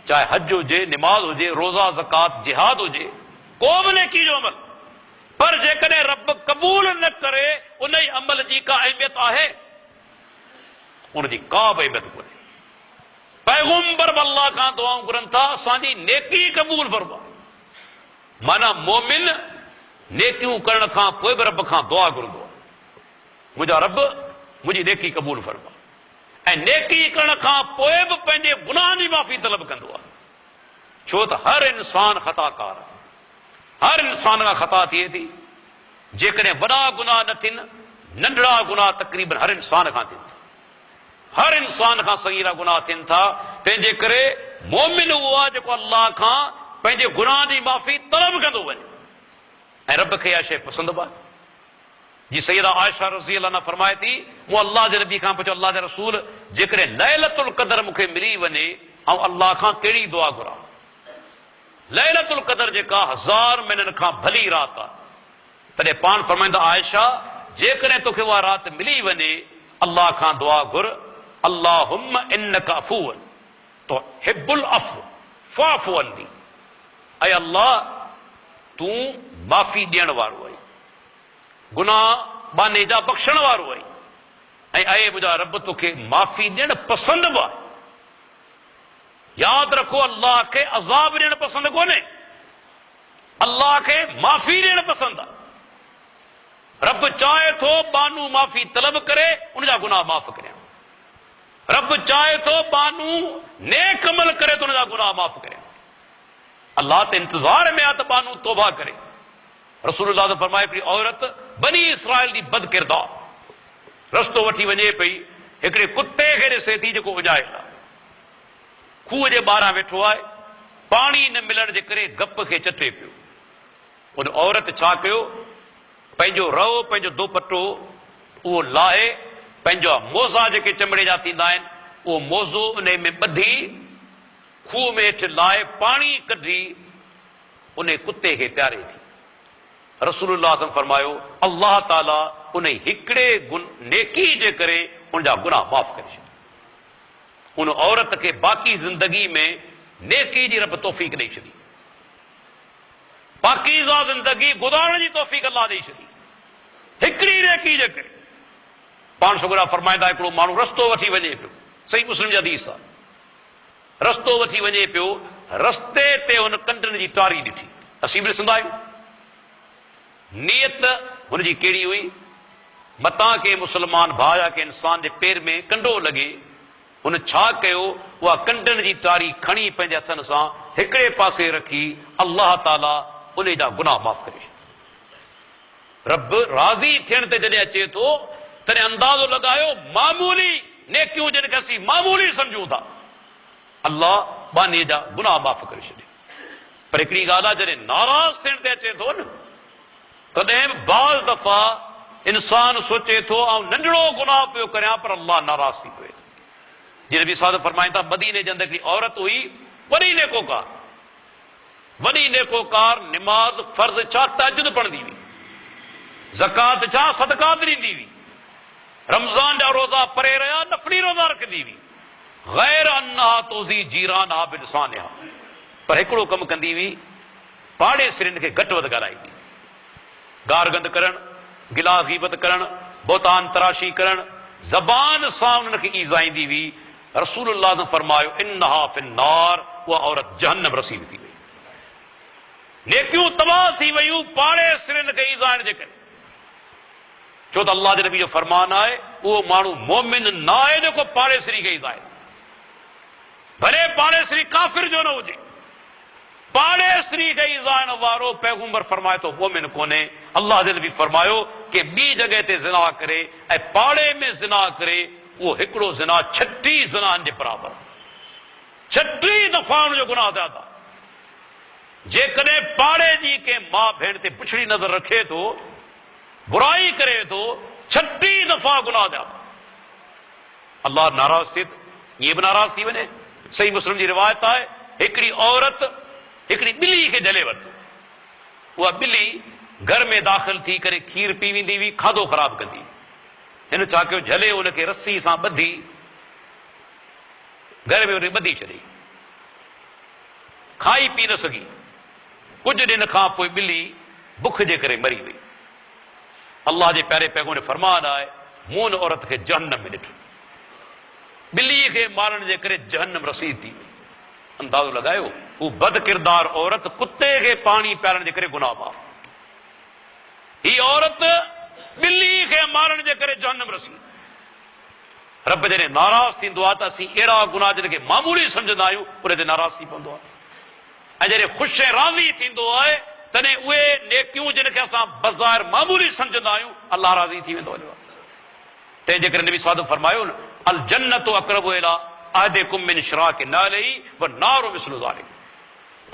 चाहे हज हुजे, निमाज़ हुजे, रोज़ा ज़कात जिहाद हुजे, को बि नेकी जो अमल, पर जेकॾहिं रब क़बूल न करे उन ई अमल जी का अहमियत आहे? उनजी का बि अहमियत कोन्हे। पैगंबर बि अल्लाह खां दुआऊं घुरनि था असांजी नेकी क़बूल फरमा। माना मोमिन नेकियूं करण खां पोइ बि रब खां दुआ घुरंदो आहे, मुंहिंजा रब मुंहिंजी नेकी क़बूल फरमा, ऐं नेकी करण खां पोइ बि पंहिंजे गुनाहनि जी माफ़ी तलब कंदो आहे। छो त हर इंसान ख़ताकार आहे, हर इंसान खां ख़ता थिए थी, जेकॾहिं वॾा गुनाह न थियनि, नंढड़ा गुनाह तक़रीबन हर इंसान खां थियनि था, हर इंसान खां सगीरा गुनाह थियनि था। तंहिंजे करे मोमिन उहो आहे जेको अल्लाह खां पंहिंजे गुनाह जी माफ़ी तलब कंदो वञे ऐं रब खे इहा शइ पसंदि बि आहे। जी सैयदा आयशा रज़ी अल्लाह अन्हा फरमाए थी, मूं अल्लाह जे नबी खां पुछियो, अल्लाह जे रसूल, जेकॾहिं लैलतुल क़दर मूंखे मिली वञे ऐं अल्लाह खां कहिड़ी दुआ घुरां? लैलतुल क़दर जेका 1000 महीननि खां भली राति आहे, तॾहिं पाण फरमाईंदा, आयशा जेकॾहिं तोखे उहा राति मिली वञे अल्लाह खां दुआ घुर, अल्लाहुम्मा इन्नका अफ़ूवन तुहिब्बुल अफ़्व फ़अफ़ु अन्नी, ऐं अल्लाह तूं माफ़ी ॾियण वारो आहीं, गुनाह बाने जा बख़्शण वारो आहीं, ऐं ऐं मुंहिंजा रब तोखे माफ़ी ॾियण पसंदि बि आहे। यादि रखो, अल्लाह खे अज़ाब ॾियण पसंदि कोन्हे, अल्लाह खे माफ़ी ॾियण पसंदि आहे। रब चाहे थो बानू माफ़ी तलब करे उनजा गुनाह माफ़ करे, रब चाहे थो बानू नेक अमल करे तो उनजा गुनाह माफ़ करे। अल्लाह ते इंतज़ार में आहे त बानू तौबा करे। रसूलुल्लाह फरमाए, हिकिड़ी औरत बनी इसराइल जी बद किरदार रस्तो वठी वञे पई, हिकिड़े कुते खे ॾिसे थी जेको उॼायल आहे, खूह जे ॿाहिरां वेठो आहे, पाणी न मिलण जे करे गप खे चटे पियो। उन औरत छा कयो, पंहिंजो रओ, पंहिंजो दुपटो उहो लाहे, पंहिंजा मोज़ा जेके चमड़े जा थींदा आहिनि उहो मोज़ो उन में ॿधी, खूह में हेठि लाहे पाणी कढी उन कुते खे प्यारे थी। रसूलुल्लाह फरमायो, अल्लाह ताला उन हिकिड़े नेकी जे करे उनजा गुनाह माफ़ करे छॾिया। उन औरत खे बाक़ी ज़िंदगी में नेकी जी रब तौफ़ीक़ ॾेई छॾी, पाकीज़ा ज़िंदगी गुज़ारण जी तौफ़ीक़ अल्लाह ॾेई छॾी, हिकिड़ी नेकी जे करे। पाण सुगरा फरमाईंदा, हिकिड़ो माण्हू रस्तो वठी वञे पियो, सही मुस्लिम जी हदीस आहे, रस्तो वठी वञे पियो, रस्ते ते हुन कंडनि जी टारी ॾिठी, असीं बि ॾिसंदा आहियूं। नियत हुनजी कहिड़ी हुई, मतां के मुस्लमान भाउ या के इंसान जे पेर में कंडो लॻे, हुन छा कयो, उहा कंडनि जी टारी खणी पंहिंजे हथनि सां हिकिड़े पासे रखी, अल्लाह ताला उन जा गुनाह माफ़ करे छॾिया। रब राज़ी थियण ते जॾहिं अचे थो तॾहिं अंदाज़ो लॻायो, मामूली नेकियूं जिनखे असीं मामूली सम्झूं था, अल्लाह बाने जा गुनाह माफ़ करे छॾे। पर हिकिड़ी ॻाल्हि आहे, जॾहिं नाराज़ थियण ते अचे थो न, तॾहिं बाज़ दफ़ा इंसान सोचे थो ऐं नंढड़ो गुनाह पियो करियां, पर अल्लाह नाराज़ थी पए। जीअं नबी साहब फरमाईंदा, मदीने जे अंदरि हिकिड़ी औरत हुई, वॾी नेकोकार, वॾी नेकोकार, निमाज़ फर्ज़ छा तहज्जुद पढ़ंदी हुई, ज़कात छा सदक़ात ॾींदी हुई, रमज़ान जा रोज़ा परे रहिया, नफ़ली रोज़ा रखंदी हुई, गैर अन्हा तोज़ी जीरानहा बिलिसानिहा, पर हिकिड़ो कमु कंदी हुई, पाड़ेसिरियुनि खे घटि वधि ॻाल्हाईंदी, गार गंद करणु, गिला गीबत करणु, बोतान तराशी करणु, ज़बान सां उन्हनि खे ईज़ाईंदी हुई। रसूलुल्लाह ने फरमायो, इन्नहा फिन्नार, उहा औरत जहन्नम रसीद थी वई। नेकियूं तबाह थी वयूं पाड़ेसिरियुनि खे ईज़ाइण जे करे, छो त अल्लाह जे नबी जो फरमान आहे, उहो माण्हू मोमिन न आहे जेको पाड़ेसिरी खे ईज़ाए, भले पाड़ेसिरी काफ़िर जो न हुजे, पाड़ेसिरी खे ईज़ाइण वारो पैगंबर फरमाए थो मोमिन कोन्हे। अल्लाह जे नबी फरमायो कि ॿी जॻह ते ज़िना करे ऐं पाड़े में ज़िना करे, उहो हिकिड़ो ज़िना 36 ज़िनानि जे बराबर, 36 दफ़ा हुनजो गुनाह ज़्यादा। जेकॾहिं पाड़े जी के माउ भेण ते पुछड़ी नज़र रखे थो, बुराई करे थो, 36 दफ़ा गुनाह ज़्यादा। अल्लाह नाराज़ थिए, ईअं बि नाराज़ थी वञे। सही मुस्लिम जी रिवायत आहे, हिकिड़ी औरत हिकिड़ी ॿिली खे जले वरितो, उहा ॿिली घर में दाख़िल थी करे खीर पी वेंदी हुई, खाधो ख़राब कंदी। हिन छा कयो, झले हुनखे रस्सी सां ॿधी घर में हुनखे ॿधी छॾी, खाई पी न सघी। कुझु ॾींहं खां पोइ ॿिली बुख जे करे मरी वई। अल्लाह जे प्यारे पैगंबर जो फरमान आहे, मूं उन औरत खे जहन्नम में ॾिठो, ॿिलीअ खे मारण जे करे जहन्नम रसीद थी वई। अंदाज़ो लॻायो, हू बद किरदार औरत कुते खे पाणी पियारण जे करे गुनाह माफ़, ही औरत ॿिली खे मारण जे करे जहन्नम रसीद। रब जॾहिं नाराज़ थींदो आहे त असीं अहिड़ा गुनाह जिनखे मामूली सम्झंदा आहियूं उन ते नाराज़ थी पवंदो आहे, ऐं जॾहिं ख़ुशि ऐं राज़ी थींदो आहे तॾहिं उहे नेकियूं जिनखे असां बज़ाहिर मामूली सम्झंदा आहियूं, अल्लाह राज़ी थी वेंदो आहे। तंहिंजे करे नबी साहब फरमायो न, अल जन्नतु अक़रबु इला अहदिकुम मिन शिराक नालिही व नारु मिस्लु ज़ालिक,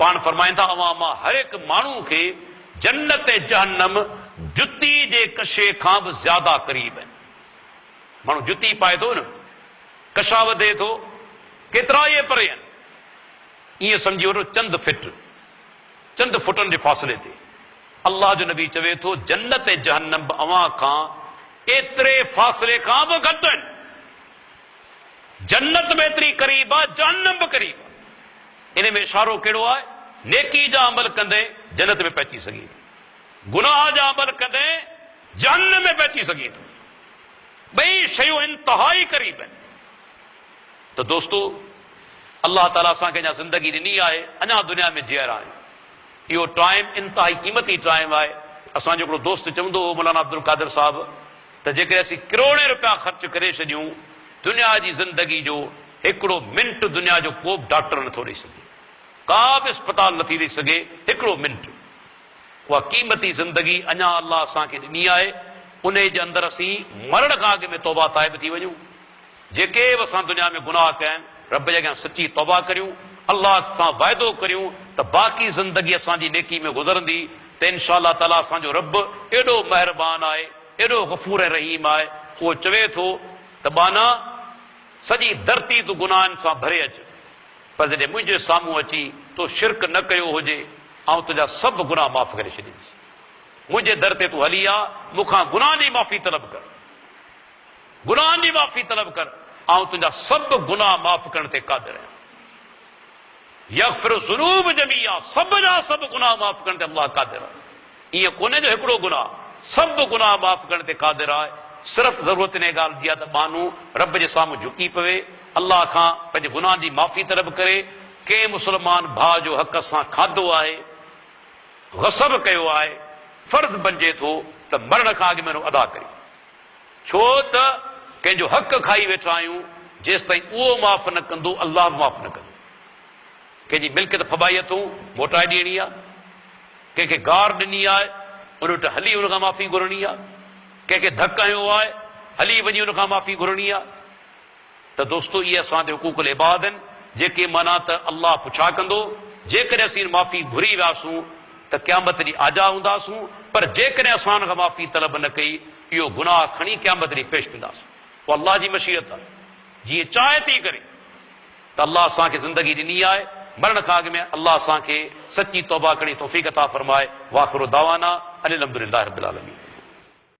पान फरमाइनि था अवां मां हर एक माण्हू खे जन्नत ऐं जहन्नम जुती जे कशे खां बि ज्यादा क़रीब आहिनि। माण्हू जुती पाए थो न, कशा वधे थो, केतिरा ई परे आहिनि। ईअं सम्झी वठो चंद फुटनि जे फासिले ते अल्लाह जो नबी चवे थो जन्नत ऐं जहन्नम अवां खां एतिरे फासिले खां बि घटि आहिनि। जन्नत में एतिरी क़रीब आहे, जहन्नम बि क़रीब आहे। इन में इशारो कहिड़ो आहे? नेकी जा अमल कंदे जन्नत में पहुची सघे थो, गुनाह जा अमल कंदे जहन्नम में पहुची सघे थो। ॿई शयूं इंतहाई क़रीब आहिनि। त दोस्तो, अल्लाह ताला असांखे अञा ज़िंदगी ॾिनी आहे, अञा दुनिया में जीअर आहे। इहो टाइम इंतहाई क़ीमती टाइम आहे। असांजो हिकिड़ो दोस्त चवंदो हो, मौलाना अब्दुल कादिर साहब, त जेके असीं करोड़े रुपया ख़र्च करे छॾियूं दुनिया जी ज़िंदगी जो, हिकिड़ो मिंट दुनिया जो को बि डॉक्टर नथो ॾेई सघे, का बि अस्पताल नथी ॾेई सघे, हिकिड़ो मिंट। उहा क़ीमती ज़िंदगी अञा अल्लाह असांखे ॾिनी आहे। उन जे अंदरि असीं मरण खां अॻु में तौबा ताइब थी वञूं। जेके बि असां दुनिया में गुनाह कया आहिनि, रब जे अॻियां सची तौबा करियूं, अल्लाह सां वाइदो करियूं त बाक़ी ज़िंदगी असांजी नेकी में गुज़रंदी, त इंशा अल्लाह ताला असांजो रब एॾो महिरबान आहे, एॾो गफ़ूर ऐं रहीम आहे। उहो चवे थो त बाना सॼी धरती तूं गुनाहनि सां भरे अच, पर जॾहिं मुंहिंजे साम्हूं अची तो शिरक न कयो हुजे, ऐं तुंहिंजा सभु गुनाह माफ़ करे छॾींदुसि। मुंहिंजे दर ते तूं हली आ, मूंखां गुनाह जी माफ़ी तलब कर, गुनाहनि जी माफ़ी तलब कर, ऐं तुंहिंजा सभु गुनाह माफ़ करण ते क़ादिर आहियां। यग़फिरु ज़ुनूब जमीआ, सभ जा सभु गुनाह माफ़ करण ते अल्लाह क़ादिर आहे। ईअं कोन्हे जो हिकिड़ो गुनाह, सभु गुनाह माफ़ करण ते क़ादिर आहे। सिर्फ़ ज़रूरत इन ॻाल्हि जी आहे त माण्हू रब जे साम्हूं झुकी पवे, अल्लाह खां पंहिंजे गुनाह जी माफ़ी तलब करे। कंहिं मुस्लमान भाउ जो हक़ सां खाधो आहे, ग़सब कयो आहे, फर्ज़ बणिजे थो त मरण खां अॻु में अदा करे। छो त कंहिंजो हक़ खाई वेठा आहियूं, जेसि ताईं उहो माफ़ न कंदो अल्लाह बि माफ़ न कंदो। कंहिंजी मिल्कियत फबाई अथऊं, मोटाए ॾियणी आहे। कंहिंखे गार ॾिनी आहे, उन वटि हली उन खां माफ़ी घुरणी आहे। कंहिंखे धक हयो आहे, हली वञी उन खां माफ़ी घुरणी आहे। त दोस्तो, इहे असांजे हुकूकुल इबाद आहिनि, जेके माना त अल्लाह पुछा कंदो। जेकॾहिं असीं माफ़ी घुरी वियासीं त क़यामत ॾींहुं आजा हूंदासीं, पर जेकॾहिं असां हुन खां माफ़ी तलब न कई, इहो गुनाह खणी क़यामत ॾींहुं पेश कंदासीं। पोइ अल्लाह जी मशीयत आहे, जीअं चाहे थी करे त अल्लाह असांखे ज़िंदगी ॾिनी आहे। मरण खां अॻु में अल्लाह असांखे सची तौबा करण जी तौफ़ीक़ अता फरमाए। वाखिरु दावाना अनिल हम्दुलिल्लाहि रब्बिल आलमीन।